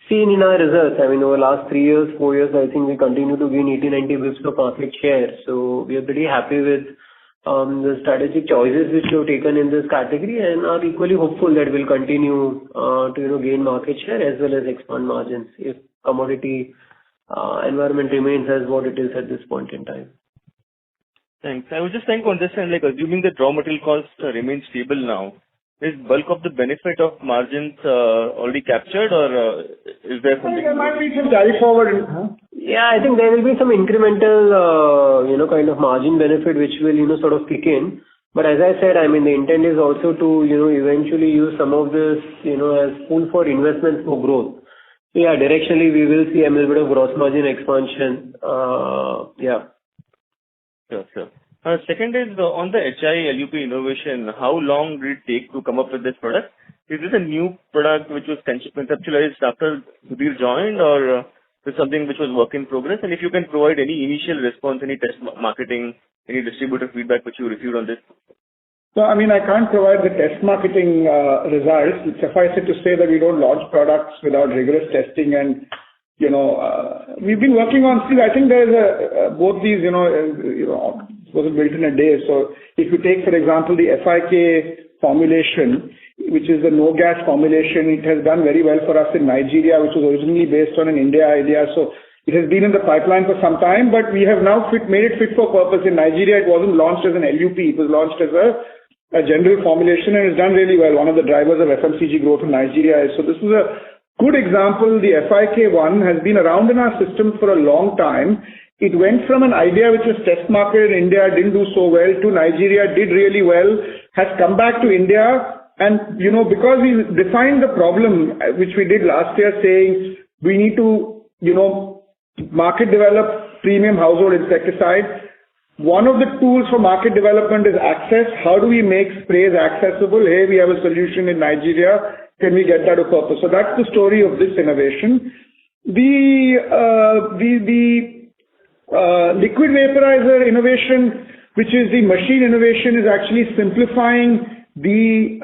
seen in our results. Over last 3 years, 4 years, I think we continue to gain 80-90 bits of market share. So we are pretty happy with the strategic choices which we have taken in this category and are equally hopeful that we'll continue to gain market share as well as expand margins if commodity environment remains as what it is at this point in time. Thanks. I was just trying to understand, assuming that raw material costs remain stable now, is bulk of the benefit of margins already captured, or is there something? There might be some carry forward. Yeah, I think there will be some incremental, kind of margin benefit which will, sort of kick in. But as I said, the intent is also to, eventually use some of this, as pool for investments for growth. So yeah, directionally we will see a little bit of gross margin expansion. Yeah. Sure. Second is on the HI LUP innovation, how long did it take to come up with this product? Is this a new product which was conceptualized after Sudhir joined, or is something which was work in progress? And if you can provide any initial response, any test marketing, any distributor feedback which you received on this? So, I can't provide the test marketing results. Suffice it to say that we don't launch products without rigorous testing and we've been working on, I think there's both these, wasn't built in a day. So if you take, for example, the FIK formulation, which is the no gas formulation, it has done very well for us in Nigeria, which was originally based on an India idea. So it has been in the pipeline for some time, but we have now made it fit for purpose. In Nigeria, it wasn't launched as an LUP. It was launched as a general formulation and it's done really well. One of the drivers of FMCG growth in Nigeria. So this is a good example. The FIK one has been around in our system for a long time. It went from an idea which was test market in India, didn't do so well, to Nigeria, did really well, has come back to India. And, because we defined the problem, which we did last year, saying we need to, market develop premium household insecticide. One of the tools for market development is access. How do we make sprays accessible? Hey, we have a solution in Nigeria. Can we get that to purpose? So that's the story of this innovation. The liquid vaporizer innovation, which is the machine innovation, is actually simplifying the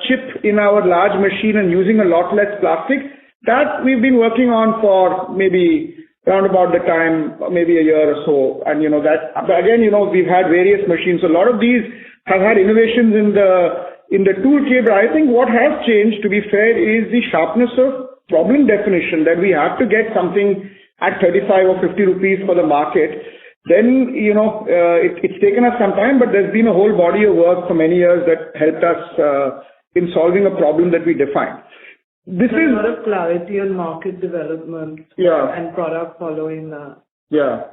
chip in our large machine and using a lot less plastic. That we've been working on for maybe around about the time, maybe a year or so. And that, but again, we've had various machines. So a lot of these have had innovations in the toolkit. But I think what has changed, to be fair, is the sharpness of problem definition, that we have to get something at 35 or 50 rupees for the market. Then, it's taken us some time, but there's been a whole body of work for many years that helped us in solving a problem that we defined. This is a lot of clarity on market development and product following that. Yeah.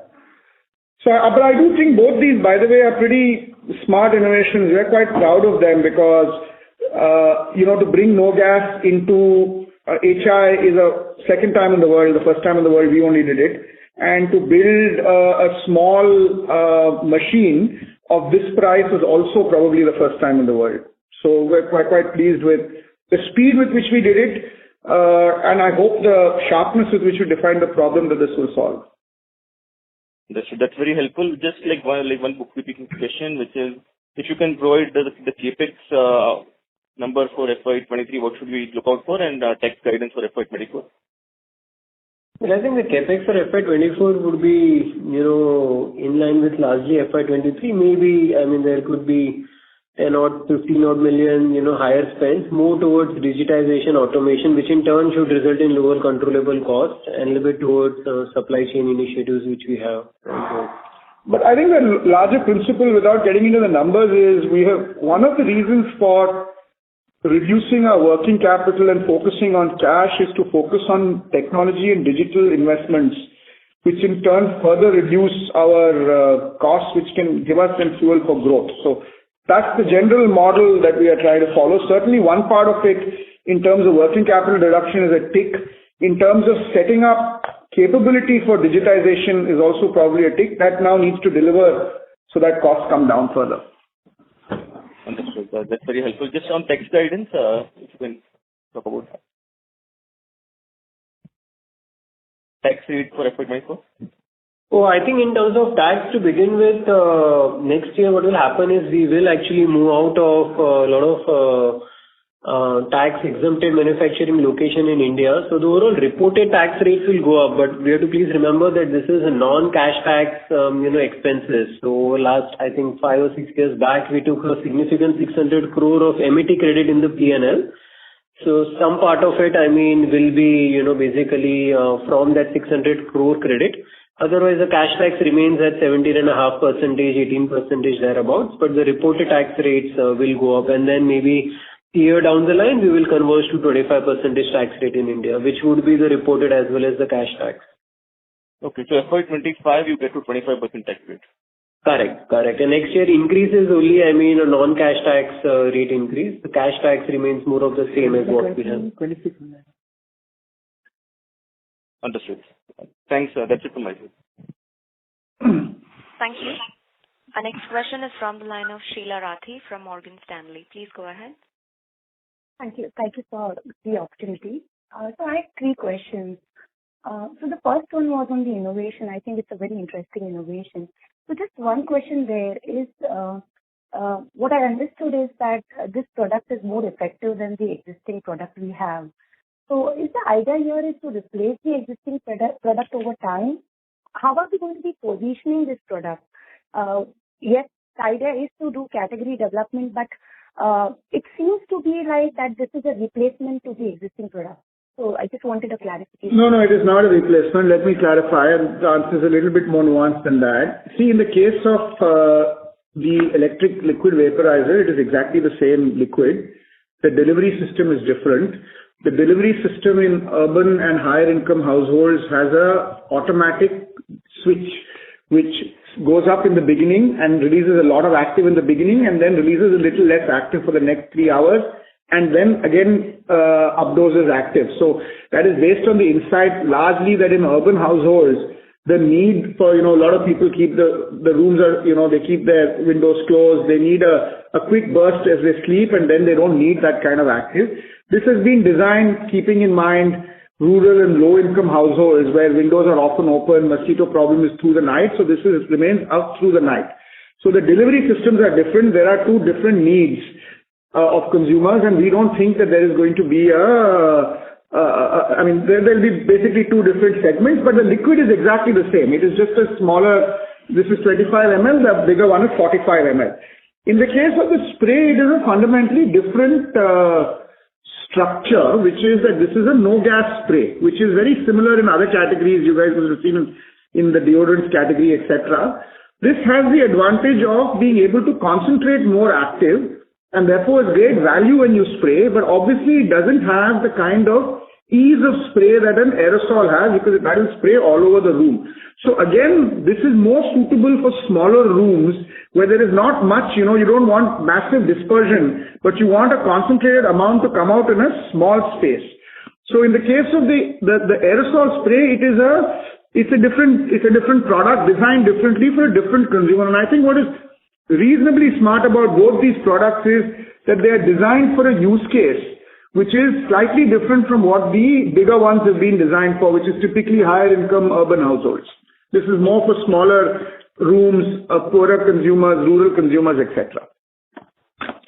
So, but I do think both these, by the way, are pretty smart innovations. We're quite proud of them because, to bring no gas into HI is a second time in the world. The first time in the world, we only did it. And to build a small machine of this price is also probably the first time in the world. So we're quite pleased with the speed with which we did it, and I hope the sharpness with which we defined the problem that this will solve. That's very helpful. Just like one bookkeeping question, which is if you can provide the capex number for FY23, what should we look out for, and tax guidance for FY24? Well, I think the capex for FY24 would be, in line with largely FY23. Maybe, there could be 10 odd, 15 odd million, higher spends, more towards digitization, automation, which in turn should result in lower controllable costs and a little bit towards supply chain initiatives which we have. But I think the larger principle, without getting into the numbers, is one of the reasons for reducing our working capital and focusing on cash is to focus on technology and digital investments, which in turn further reduce our costs, which can give us some fuel for growth. So that's the general model that we are trying to follow. Certainly one part of it in terms of working capital reduction is a tick. In terms of setting up capability for digitization is also probably a tick that now needs to deliver so that costs come down further. Understood. That's very helpful. Just on tax guidance, if you can talk about that. Tax rate for FY24? Oh, I think in terms of tax to begin with, next year what will happen is we will actually move out of a lot of tax exempted manufacturing location in India. So the overall reported tax rates will go up, but we have to please remember that this is a non-cash tax, expenses. So last, I think 5 or 6 years back, we took a significant 600 crore of MET credit in the P&L. So some part of it, will be, basically from that 600 crore credit. Otherwise, the cash tax remains at 17.5%, 18% thereabouts, but the reported tax rates will go up, and then maybe a year down the line, we will converge to 25% tax rate in India, which would be the reported as well as the cash tax. Okay, so FY25, you get to 25% tax rate. Correct. And next year increase is only, a non-cash tax rate increase. The cash tax remains more of the same as what we have. 26. Understood. Thanks, that's it from my side. Thank you. Our next question is from the line of Sheila Rathi from Morgan Stanley. Please go ahead. Thank you. Thank you for the opportunity. So I have 3 questions. So the first one was on the innovation. I think it's a very interesting innovation. So just one question there is, what I understood is that this product is more effective than the existing product we have. So is the idea here is to replace the existing product over time? How are we going to be positioning this product? Yes, the idea is to do category development, but it seems to be like that this is a replacement to the existing product. So I just wanted a clarification. No, it is not a replacement. Let me clarify. The answer is a little bit more nuanced than that. See, in the case of the electric liquid vaporizer, it is exactly the same liquid. The delivery system is different. The delivery system in urban and higher income households has a automatic switch which goes up in the beginning and releases a lot of active in the beginning and then releases a little less active for the next 3 hours and then again updoses active. So that is based on the insight largely that in urban households, the need for, a lot of people keep the rooms are, they keep their windows closed. They need a quick burst as they sleep and then they don't need that kind of active. This has been designed keeping in mind rural and low income households where windows are often open, mosquito problem is through the night. So this remains out through the night. So the delivery systems are different. There are 2 different needs of consumers and we don't think that there is going to be there will be basically 2 different segments, but the liquid is exactly the same. It is just a smaller, this is 25 ml, the bigger one is 45 ml. In the case of the spray, it is a fundamentally different structure, which is that this is a no-gas spray, which is very similar in other categories you guys will have seen in the deodorants category, etc. This has the advantage of being able to concentrate more active and therefore is great value when you spray, but obviously it doesn't have the kind of ease of spray that an aerosol has because that will spray all over the room. So again, this is more suitable for smaller rooms where there is not much, you don't want massive dispersion, but you want a concentrated amount to come out in a small space. So in the case of the aerosol spray, it's a different product designed differently for a different consumer. And I think what is reasonably smart about both these products is that they are designed for a use case which is slightly different from what the bigger ones have been designed for, which is typically higher income urban households. This is more for smaller rooms, poorer consumers, rural consumers, etc.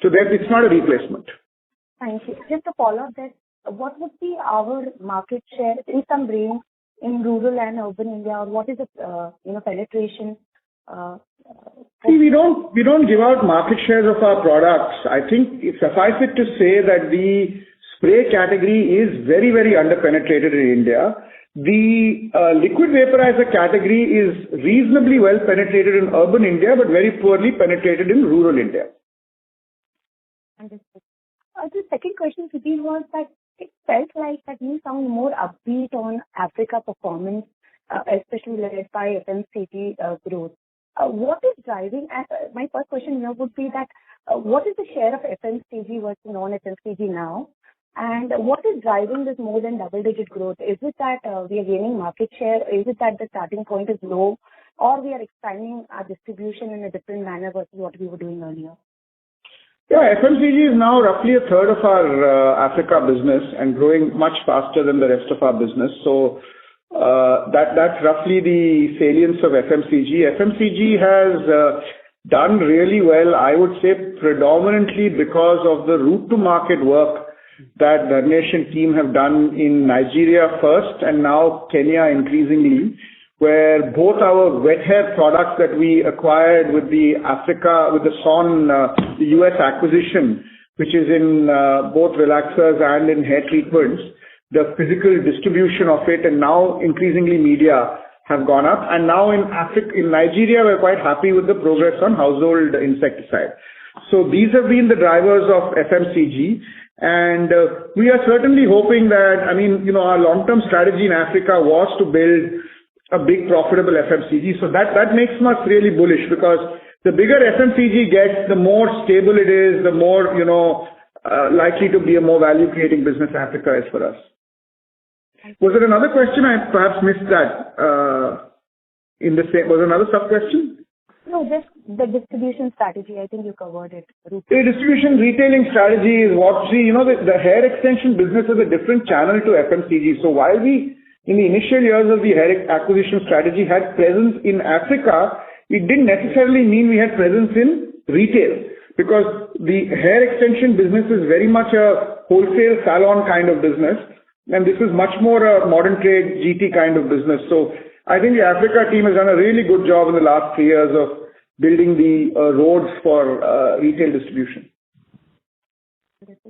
So that it's not a replacement. Thank you. Just to follow up that, what would be our market share in some range in rural and urban India, or what is the penetration See, we don't give out market shares of our products. I think it suffice it to say that the spray category is very, very under-penetrated in India. The liquid vaporizer category is reasonably well penetrated in urban India, but very poorly penetrated in rural India. Understood. The second question, Sudhir, was that it felt like that you sound more upbeat on Africa performance, especially led by FMCG growth. What is driving? My first question here would be that what is the share of FMCG versus non-FMCG now? And what is driving this more than double-digit growth? Is it that we are gaining market share? Is it that the starting point is low? Or we are expanding our distribution in a different manner versus what we were doing earlier? Yeah, FMCG is now roughly a third of our Africa business and growing much faster than the rest of our business. So that's roughly the salience of FMCG. FMCG has done really well, I would say, predominantly because of the route to market work that the nation team have done in Nigeria first and now Kenya increasingly, where both our wet hair products that we acquired with the SON, the US acquisition, which is in both relaxers and in hair treatments, the physical distribution of it and now increasingly media have gone up. And now in Nigeria, we're quite happy with the progress on household insecticide. So these have been the drivers of FMCG. And we are certainly hoping that, our long-term strategy in Africa was to build a big profitable FMCG. So that makes us really bullish, because the bigger FMCG gets, the more stable it is, the more, likely to be a more value-creating business Africa is for us. Was there another question? I perhaps missed that. Was there another sub-question? No, just the distribution strategy. I think you covered it. The distribution retailing strategy is what the hair extension business is a different channel to FMCG. So while we, in the initial years of the hair acquisition strategy, had presence in Africa, it didn't necessarily mean we had presence in retail, because the hair extension business is very much a wholesale salon kind of business, and this is much more a modern trade GT kind of business. So I think the Africa team has done a really good job in the last 3 years of building the roads for retail distribution.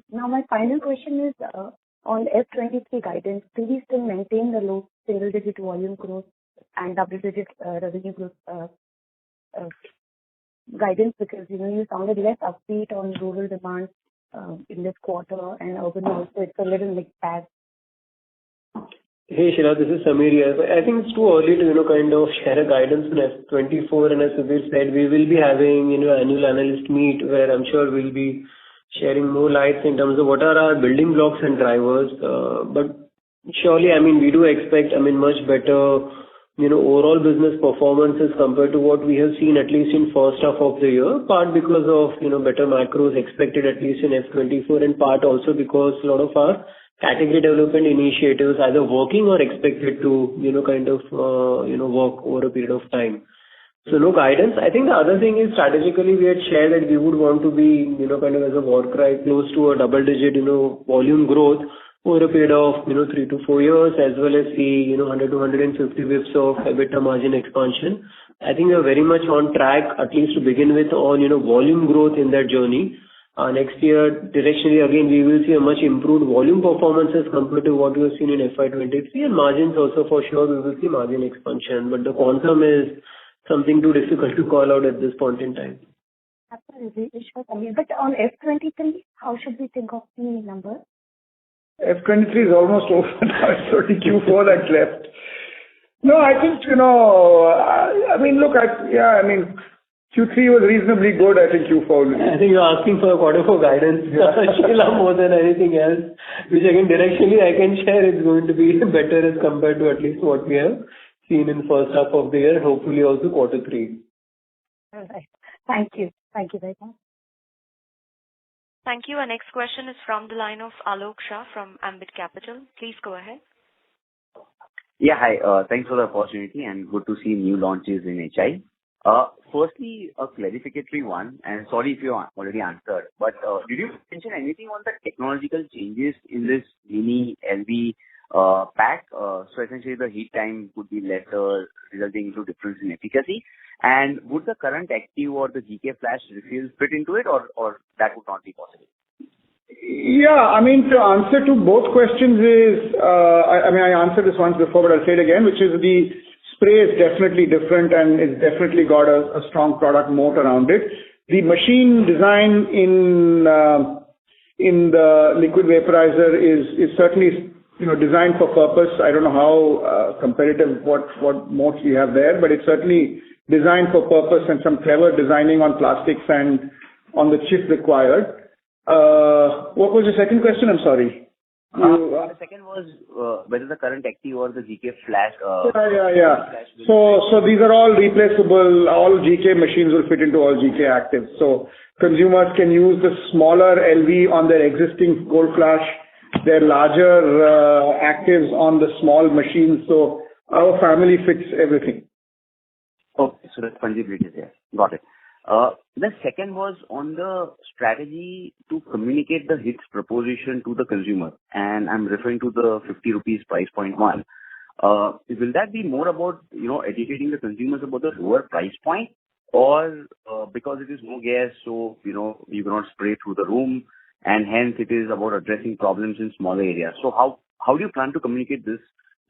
Now, my final question is on F23 guidance. Do we still maintain the low single-digit volume growth and double-digit revenue growth guidance? Because, you sounded less upbeat on rural demand in this quarter, and urban also, it's a little mixed bag. Hey Sheila, this is Samir here. I think it's too early to kind of share a guidance in F24, and as Sudhir said, we will be having annual analyst meet where I'm sure we'll be sharing more lights in terms of what are our building blocks and drivers. But surely, we do expect much better overall business performances compared to what we have seen at least in first half of the year, part because of better macros expected at least in F24, and part also because a lot of our category development initiatives either working or expected to work over a period of time. So no guidance. I think the other thing is strategically we had shared that we would want to be as a war cry close to a double digit volume growth over a period of 3 to 4 years, as well as see 100 to 150 bps of EBITDA margin expansion. I think we are very much on track, at least to begin with, on volume growth in that journey. Next year, directionally, again, we will see a much improved volume performances compared to what we have seen in FY23, and margins also for sure we will see margin expansion, but the quantum is something too difficult to call out at this point in time. Absolutely, sure. But on F23, how should we think of the number? F23 is almost over now. It's only Q4 that's left. No, I think, Q3 was reasonably good. I think Q4. I think you're asking for a quarter four guidance, Sheila, more than anything else, which again, directionally I can share it's going to be better as compared to at least what we have seen in first half of the year, hopefully also quarter three. All right. Thank you. Thank you very much. Thank you. Our next question is from the line of Alok Shah from Ambit Capital. Please go ahead. Yeah, hi. Thanks for the opportunity and good to see new launches in HI. Firstly, a clarificatory one, and sorry if you already answered, but did you mention anything on the technological changes in this mini LV pack. So essentially the heat time would be lesser, resulting into difference in efficacy. And would the current active or the GK flash refills fit into it, or that would not be possible? Yeah, I mean, to answer to both questions is, I answered this once before, but I'll say it again, which is the spray is definitely different and it's definitely got a strong product moat around it. The machine design in the liquid vaporizer is certainly, designed for purpose. I don't know how competitive, what moats we have there, but it's certainly designed for purpose and some clever designing on plastics and on the chip required. What was the second question? I'm sorry. The second was whether the current active or the GK flash. Yeah. So these are all replaceable. All GK machines will fit into all GK actives. So consumers can use the smaller LV on their existing gold flash, their larger actives on the small machines. So our family fits everything. Okay, so the fungibility is there. Got it. The second was on the strategy to communicate the hits proposition to the consumer, and I'm referring to the 50 rupees price point one. Will that be more about, educating the consumers about the lower price point, or because it is no gas, so, you cannot spray through the room, and hence it is about addressing problems in smaller areas. So how do you plan to communicate this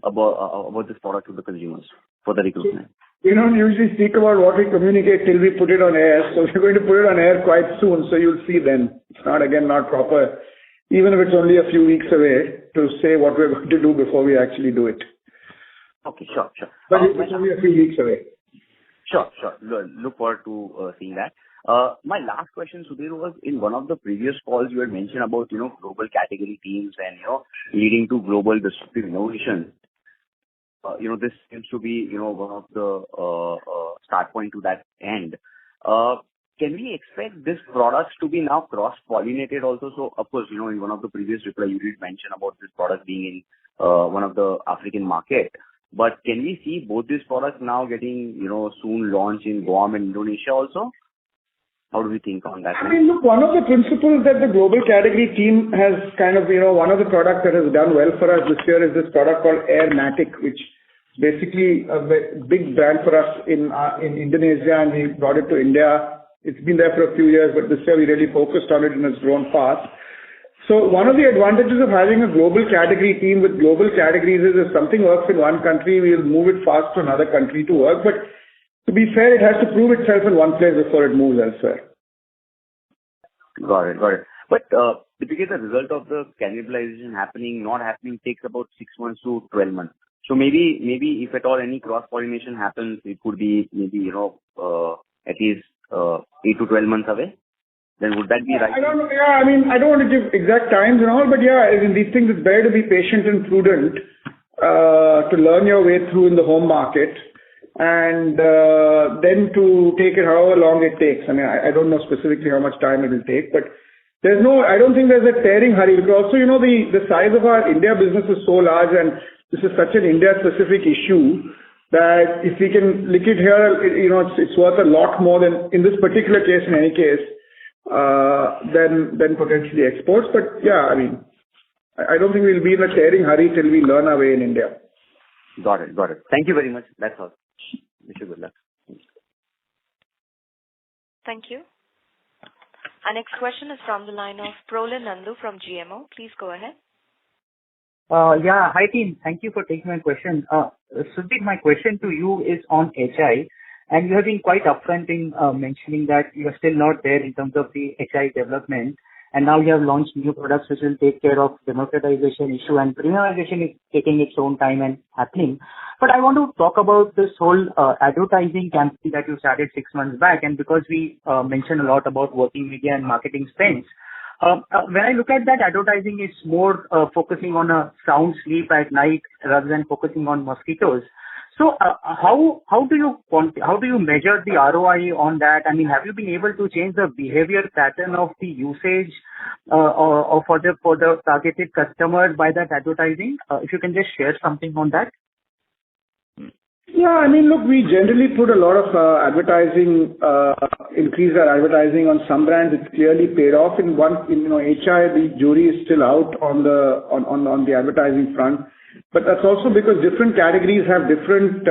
about this product to the consumers for the recruitment? We don't usually speak about what we communicate till we put it on air. So we're going to put it on air quite soon. So you'll see then. It's not proper, even if it's only a few weeks away, to say what we're going to do before we actually do it. Okay, sure. But it's only a few weeks away. Sure. Look forward to seeing that. My last question, Sudhir, was in one of the previous calls you had mentioned about, global category teams and, leading to global disruptive innovation. This seems to be, one of the start point to that end. Can we expect these products to be now cross-pollinated also? So, of course, in one of the previous reply, you did mention about this product being in one of the African market. But can we see both these products now getting, soon launched in Guam and Indonesia also? How do we think on that? I mean, look, one of the principles that the global category team has kind of, one of the products that has done well for us this year is this product called Airmatic, which is basically a big brand for us in Indonesia, and we brought it to India. It's been there for a few years, but this year we really focused on it and it's grown fast. So one of the advantages of having a global category team with global categories is if something works in one country, we'll move it fast to another country to work. But to be fair, it has to prove itself in one place before it moves elsewhere. Got it. But typically the result of the cannibalization not happening takes about 6 months to 12 months. So maybe if at all any cross-pollination happens, it could be maybe, at least 8 to 12 months away. Then would that be right? I don't know. Yeah, I mean, I don't want to give exact times and all, but yeah, in these things, it's better to be patient and prudent to learn your way through in the home market, and then to take it however long it takes. I mean, I don't know specifically how much time it will take, but I don't think there's a tearing hurry, because also, the size of our India business is so large, and this is such an India-specific issue that if we can lick it here, it's worth a lot more than, in this particular case, in any case, than potentially exports. But yeah, I mean, I don't think we'll be in a tearing hurry till we learn our way in India. Got it. Thank you very much. That's all. Wish you good luck. Thank you. Our next question is from the line of Prolin Nandu from GMO. Please go ahead. Hi team. Thank you for taking my question. Sudhir, my question to you is on HI, and you have been quite upfront in mentioning that you are still not there in terms of the HI development, and now you have launched new products which will take care of democratization issue, and premiumization is taking its own time and happening. But I want to talk about this whole advertising campaign that you started 6 months back, and because we mentioned a lot about working media and marketing spends, when I look at that, advertising is more focusing on a sound sleep at night rather than focusing on mosquitoes. So how do you measure the ROI on that? I mean, have you been able to change the behavior pattern of the usage or for the targeted customers by that advertising? If you can just share something on that. Yeah, I mean, look, we generally put a lot of advertising, increase our advertising on some brands. It's clearly paid off. HI, the jury is still out on the advertising front. but that's also because different categories have different,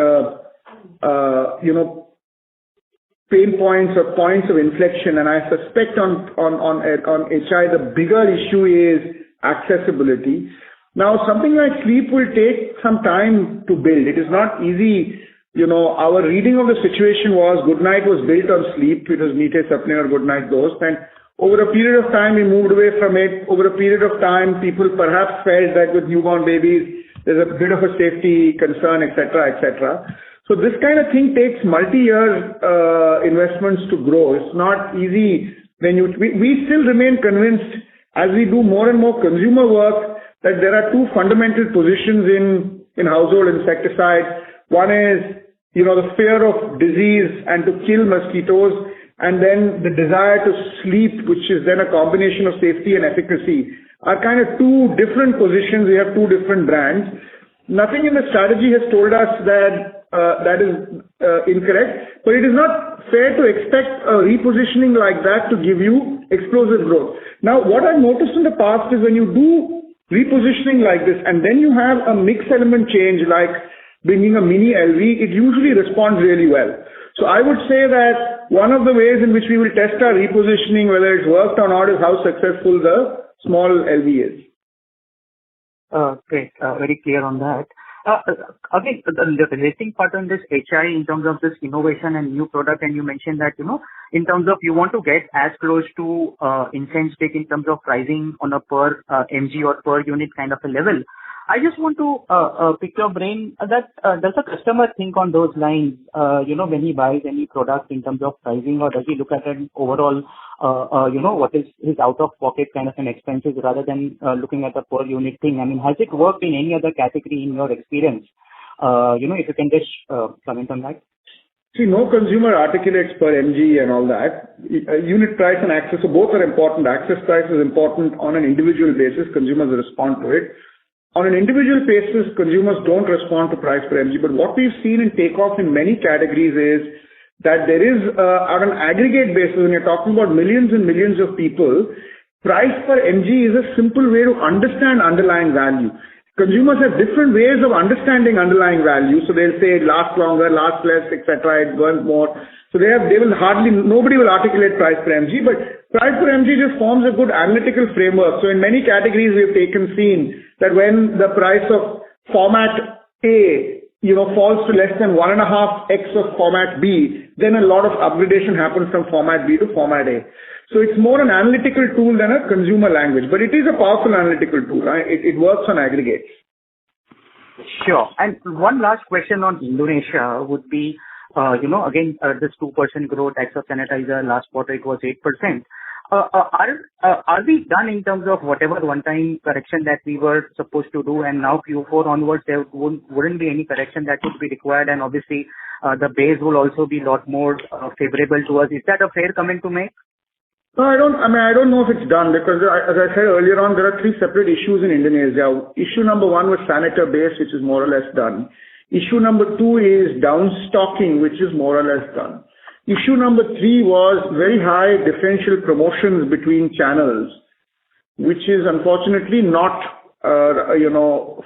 pain points or points of inflection. And I suspect on HI, the bigger issue is accessibility. Now, something like sleep will take some time to build. It is not easy. Our reading of the situation was Goodnight was built on sleep. It was Meete Sapne or Goodnight Dost. And over a period of time, we moved away from it. Over a period of time, people perhaps felt that with newborn babies, there's a bit of a safety concern, etc., etc. So this kind of thing takes multi-year investments to grow. It's not easy. We still remain convinced as we do more and more consumer work that there are two fundamental positions in household insecticides. One is, the fear of disease and to kill mosquitoes, and then the desire to sleep, which is then a combination of safety and efficacy, are kind of two different positions. We have two different brands. Nothing in the strategy has told us that that is incorrect, but it is not fair to expect a repositioning like that to give you explosive growth. Now, what I've noticed in the past is when you do repositioning like this and then you have a mix element change like bringing a mini LV, it usually responds really well. So I would say that one of the ways in which we will test our repositioning, whether it's worked or not, is how successful the small LV is. Great. Very clear on that. Again, the relating part on this HI in terms of this innovation and new product, and you mentioned that, in terms of you want to get as close to incense stick in terms of pricing on a per mg or per unit kind of a level. I just want to pick your brain that does the customer think on those lines, when he buys any product in terms of pricing, or does he look at it overall, what is his out-of-pocket kind of an expenses rather than looking at the per unit thing? I mean, has it worked in any other category in your experience? If you can just comment on that. See, no consumer articulates per mg and all that. Unit price and access, so both are important. Access price is important on an individual basis. Consumers respond to it. On an individual basis, consumers don't respond to price per mg. But what we've seen in takeoff in many categories is that there is, on an aggregate basis, when you're talking about millions and millions of people, price per mg is a simple way to understand underlying value. Consumers have different ways of understanding underlying value. So they'll say it lasts longer, lasts less, etc. It burns more. So nobody will articulate price per mg, but price per mg just forms a good analytical framework. So in many categories we have seen that when the price of format A, falls to less than 1.5x of format B, then a lot of upgradation happens from format B to format A. So it's more an analytical tool than a consumer language, but it is a powerful analytical tool. Right? It works on aggregates. Sure. And one last question on Indonesia would be, again, this 2% growth, extra sanitizer, last quarter it was 8%. Are we done in terms of whatever one-time correction that we were supposed to do, and now Q4 onwards there wouldn't be any correction that would be required, and obviously the base will also be a lot more favorable to us. Is that a fair comment to make? No, I don't know if it's done, because as I said earlier on, there are three separate issues in Indonesia. Issue number one was Saniter base, which is more or less done. Issue number two is downstocking, which is more or less done. Issue number three was very high differential promotions between channels, which is unfortunately not,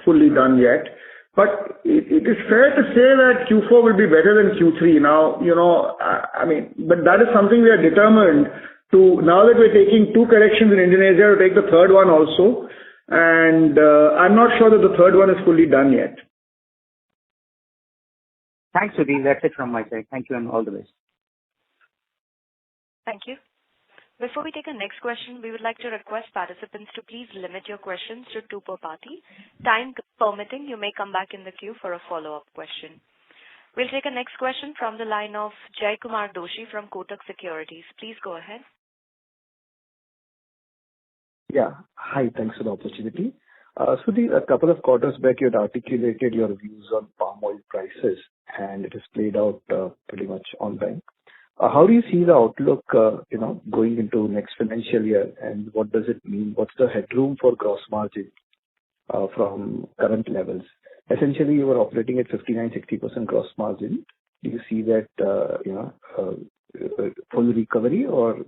fully done yet. But it is fair to say that Q4 will be better than Q3. Now, but that is something we are determined to, now that we're taking two corrections in Indonesia, to take the third one also. And I'm not sure that the third one is fully done yet. Thanks, Sudhir. That's it from my side. Thank you and all the best. Thank you. Before we take a next question, we would like to request participants to please limit your questions to two per party. Time permitting, you may come back in the queue for a follow-up question. We'll take a next question from the line of Jaykumar Doshi from Kotak Securities. Please go ahead. Yeah. Hi, thanks for the opportunity. Sudhir, a couple of quarters back, you had articulated your views on palm oil prices, and it has played out pretty much on time. How do you see the outlook, going into next financial year, and what does it mean? What's the headroom for gross margin from current levels? Essentially, you were operating at 59-60% gross margin. Do you see that, full recovery, or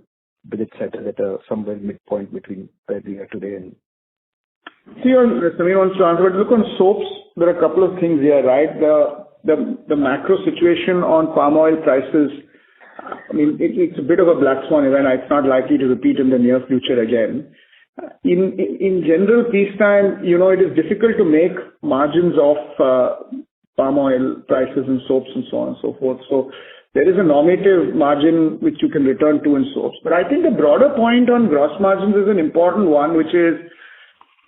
will it settle at somewhere midpoint between where we are today and? See, Samir wants to answer, but look on soaps, there are a couple of things here, right? The macro situation on palm oil prices, I mean, it's a bit of a black swan event. It's not likely to repeat in the near future again. In general, peacetime, it is difficult to make margins off palm oil prices and soaps and so on and so forth. So there is a normative margin which you can return to in soaps. But I think the broader point on gross margins is an important one, which is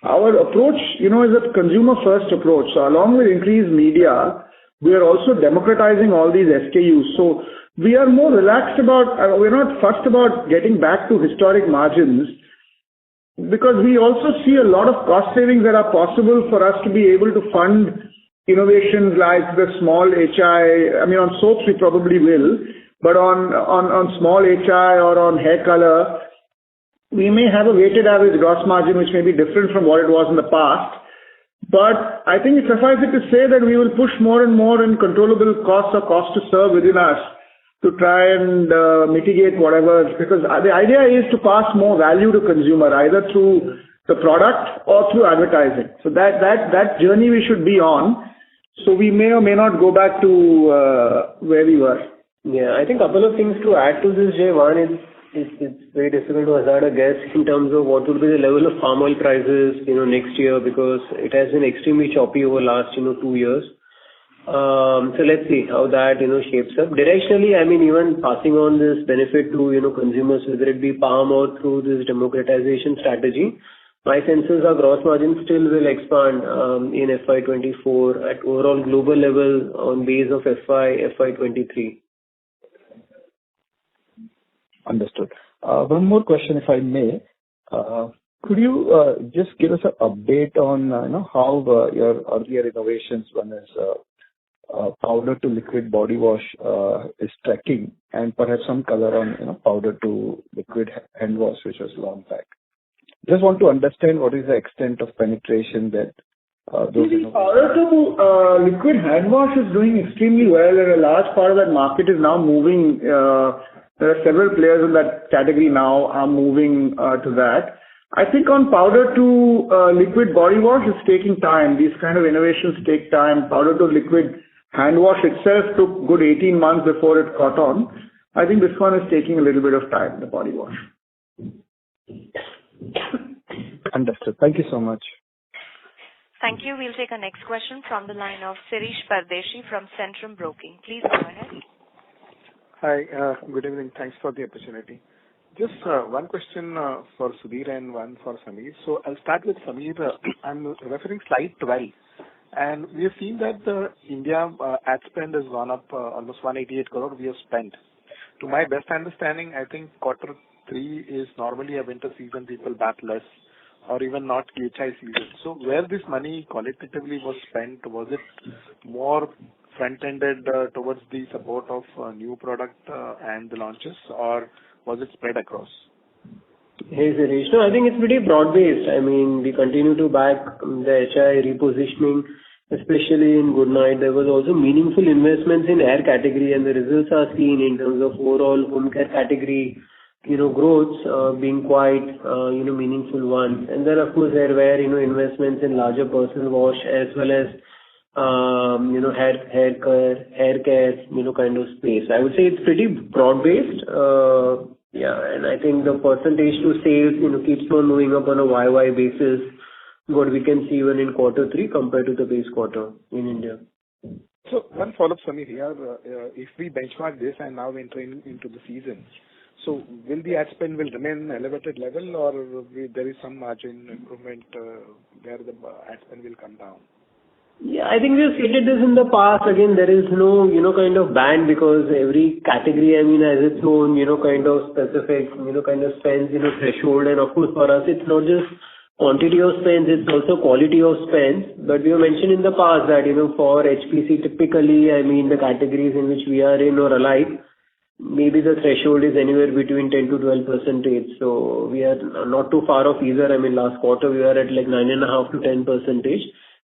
our approach, is a consumer-first approach. So along with increased media, we are also democratizing all these SKUs. So we are more relaxed about, we're not fussed about getting back to historic margins, because we also see a lot of cost savings that are possible for us to be able to fund innovations like the small HI. I mean, on soaps we probably will, but on small HI or on hair color, we may have a weighted average gross margin which may be different from what it was in the past. But I think it suffices to say that we will push more and more in controllable costs or cost to serve within us to try and mitigate whatever, because the idea is to pass more value to consumer, either through the product or through advertising. So that journey we should be on. So we may or may not go back to where we were. Yeah, I think a couple of things to add to this, Jay. One is it's very difficult to hazard a guess in terms of what would be the level of palm oil prices, next year, because it has been extremely choppy over last, 2 years. So let's see how that, shapes up. Directionally, I mean, even passing on this benefit to, consumers, whether it be palm or through this democratization strategy, my sense is our gross margin still will expand in FY24 at overall global level on base of FY23. Understood. One more question, if I may. Could you just give us an update on how your earlier innovations, one is powder to liquid body wash, is tracking, and perhaps some color on powder to liquid hand wash, which was long back. Just want to understand what is the extent of penetration that those powder to liquid hand wash is doing extremely well, and a large part of that market is now moving. There are several players in that category now are moving to that. I think on powder to liquid body wash, it's taking time. These kind of innovations take time. Powder to liquid hand wash itself took good 18 months before it caught on. I think this one is taking a little bit of time, the body wash. Understood. Thank you so much. Thank you. We'll take our next question from the line of Sirish Pardeshi from Centrum Broking. Please go ahead. Hi, good evening. Thanks for the opportunity. Just one question for Sudhir and one for Sameer. So I'll start with Sameer. I'm referring slide 12. And we have seen that the India ad spend has gone up almost 188 crore we have spent. To my best understanding, I think quarter 3 is normally a winter season, people bath less, or even not HI season. So where this money qualitatively was spent, was it more front-ended towards the support of new product and the launches, or was it spread across? Hey, Suresh. No, I think it's pretty broad-based. I mean, we continue to back the HI repositioning, especially in Goodnight. There was also meaningful investments in hair category, and the results are seen in terms of overall home care category, growths being quite, meaningful ones. And then, of course, there were, investments in larger personal wash as well as hair care, kind of space. I would say it's pretty broad-based. Yeah, and I think the percentage to sales, keeps on moving up on a YY basis, what we can see even in quarter 3 compared to the base quarter in India. So one follow-up, Sameer, here. If we benchmark this and now entering into the season, so will the ad spend will remain elevated level, or there is some margin improvement where the ad spend will come down? Yeah, I think we've stated this in the past. Again, there is no, kind of band, because every category, has its own, kind of specific, kind of spends, threshold. And of course, for us, it's not just quantity of spends, it's also quality of spends. But we have mentioned in the past that, for HPC, typically, the categories in which we are in or alike, maybe the threshold is anywhere between 10 to 12%. So we are not too far off either. Last quarter, we were at like 9.5 to 10%.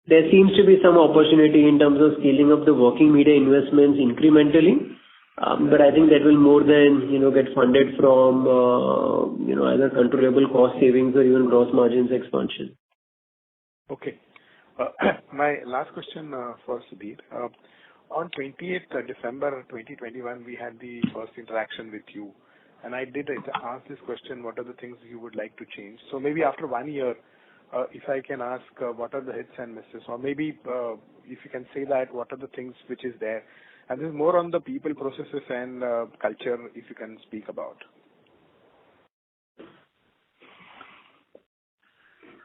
There seems to be some opportunity in terms of scaling up the working media investments incrementally. But I think that will more than, get funded from, either controllable cost savings or even gross margins expansion. Okay. My last question for Sudhir. On 28th December 2021, we had the first interaction with you, and I did ask this question, what are the things you would like to change? So maybe after 1 year, if I can ask, what are the hits and misses? Or maybe if you can say that, what are the things which is there? And this is more on the people, processes, and culture, if you can speak about.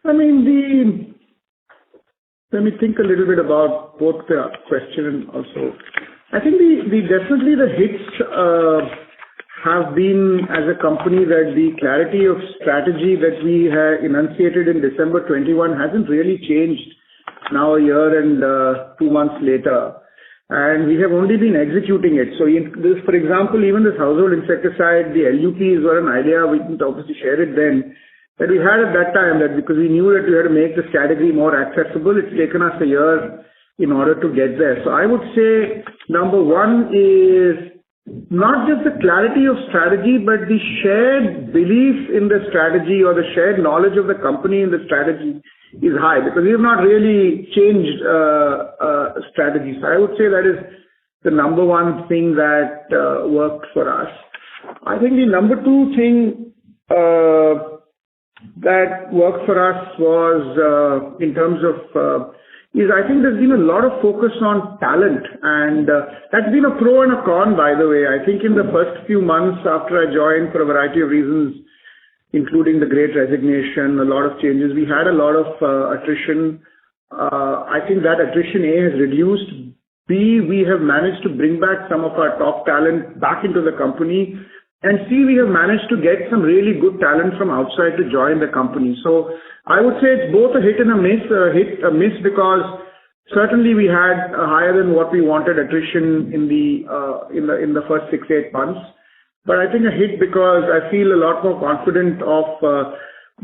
I mean, let me think a little bit about both the question and also, I think definitely the hits have been, as a company, that the clarity of strategy that we had enunciated in December 21 hasn't really changed now a year and 2 months later. And we have only been executing it. So this, for example, even this household insecticide, the LUPs were an idea, we didn't obviously share it then, that we had at that time, that because we knew that we had to make this category more accessible, it's taken us a year in order to get there. So I would say number one is not just the clarity of strategy, but the shared belief in the strategy or the shared knowledge of the company in the strategy is high, because we have not really changed strategy. So I would say that is the number one thing that worked for us. I think the number two thing that worked for us was in terms of is I think there's been a lot of focus on talent, and that's been a pro and a con, by the way. I think in the first few months after I joined, for a variety of reasons, including the great resignation, a lot of changes, we had a lot of attrition. I think that attrition, A, has reduced. B, we have managed to bring back some of our top talent back into the company. And C, we have managed to get some really good talent from outside to join the company. So I would say it's both a hit and a miss. A miss because certainly we had a higher than what we wanted attrition in the first 6-8 months. But I think a hit because I feel a lot more confident of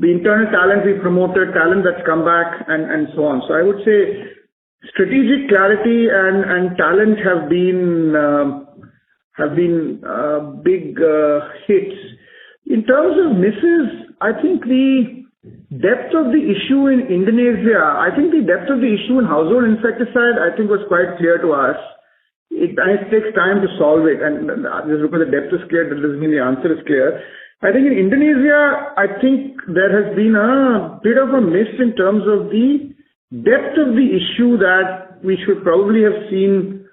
the internal talent we promoted, talent that's come back, and so on. So I would say strategic clarity and talent have been big hits. In terms of misses, I think the depth of the issue in Indonesia, I think the depth of the issue in household insecticide, I think was quite clear to us. It takes time to solve it, and just because the depth is clear, that doesn't mean the answer is clear. I think in Indonesia, I think there has been a bit of a miss in terms of the depth of the issue that we should probably have seen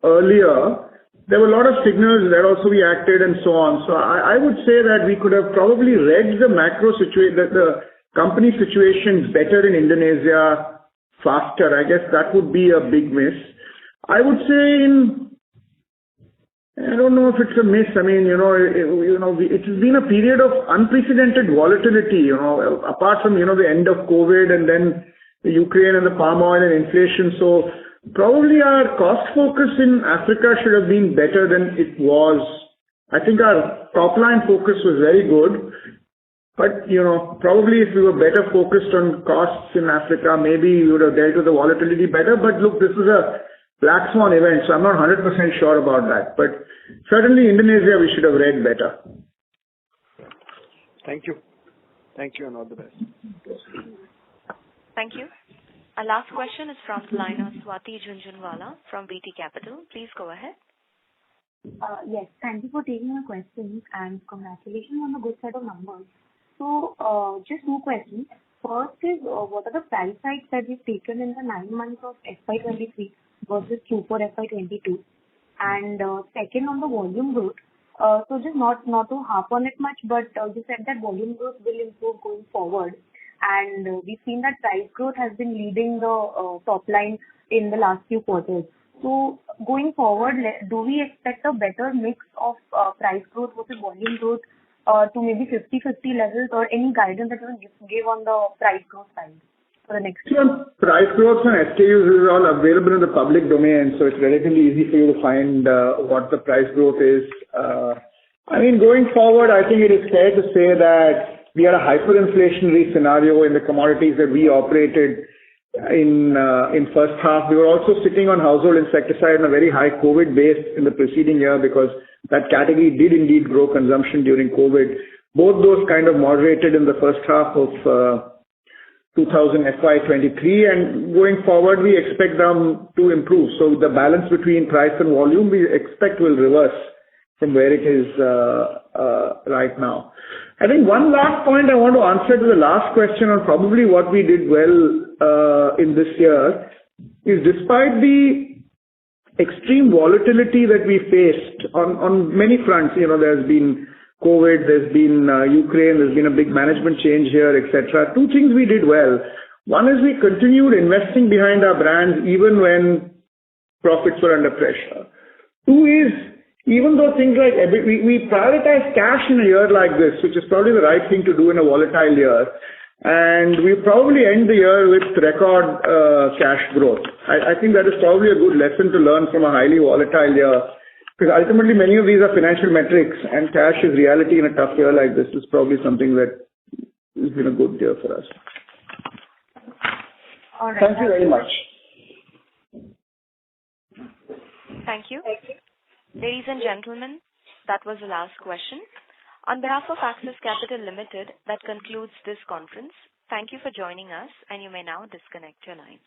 earlier. There were a lot of signals that also we acted and so on. So I would say that we could have probably read the macro situation, that the company situation better in Indonesia faster. I guess that would be a big miss. I would say I don't know if it's a miss. I mean, it's been a period of unprecedented volatility, apart from, the end of COVID and then the Ukraine and the palm oil and inflation. So probably our cost focus in Africa should have been better than it was. I think our top line focus was very good, but probably if we were better focused on costs in Africa, maybe we would have dealt with the volatility better. But look, this is a black swan event, so I'm not 100% sure about that. But certainly Indonesia we should have read better. Thank you. Thank you and all the best. Thank you. Our last question is from the line of Swati Junjunwala from BT Capital. Please go ahead. Yes, thank you for taking my questions and congratulations on the good set of numbers. So, just 2 questions. First is, what are the price hikes that we've taken in the 9 months of FY23 versus Q4 FY22? And second, on the volume growth. So just not to harp on it much, but you said that volume growth will improve going forward. And we've seen that price growth has been leading the top line in the last few quarters. So going forward, do we expect a better mix of price growth versus volume growth to maybe 50-50 levels, or any guidance that you can give on the price growth side for the next year? Price growth on SKUs is all available in the public domain, so it's relatively easy for you to find what the price growth is. Going forward, I think it is fair to say that we had a hyperinflationary scenario in the commodities that we operated in first half. We were also sitting on household insecticide on a very high COVID base in the preceding year, because that category did indeed grow consumption during COVID. Both those kind of moderated in the first half of FY23, and going forward, we expect them to improve. So the balance between price and volume, we expect will reverse from where it is right now. I think one last point I want to answer to the last question on probably what we did well in this year is, despite the extreme volatility that we faced on many fronts, there's been COVID, there's been Ukraine, there's been a big management change here, etc. Two things we did well. One is we continued investing behind our brands even when profits were under pressure. Two is, even though things like we prioritize cash in a year like this, which is probably the right thing to do in a volatile year, and we probably end the year with record cash growth. I think that is probably a good lesson to learn from a highly volatile year. Because ultimately, many of these are financial metrics, and cash is reality in a tough year like this is probably something that has been a good year for us. All right. Thank you very much. Thank you. Ladies and gentlemen, that was the last question. On behalf of Axis Capital Limited, that concludes this conference. Thank you for joining us, and you may now disconnect your lines.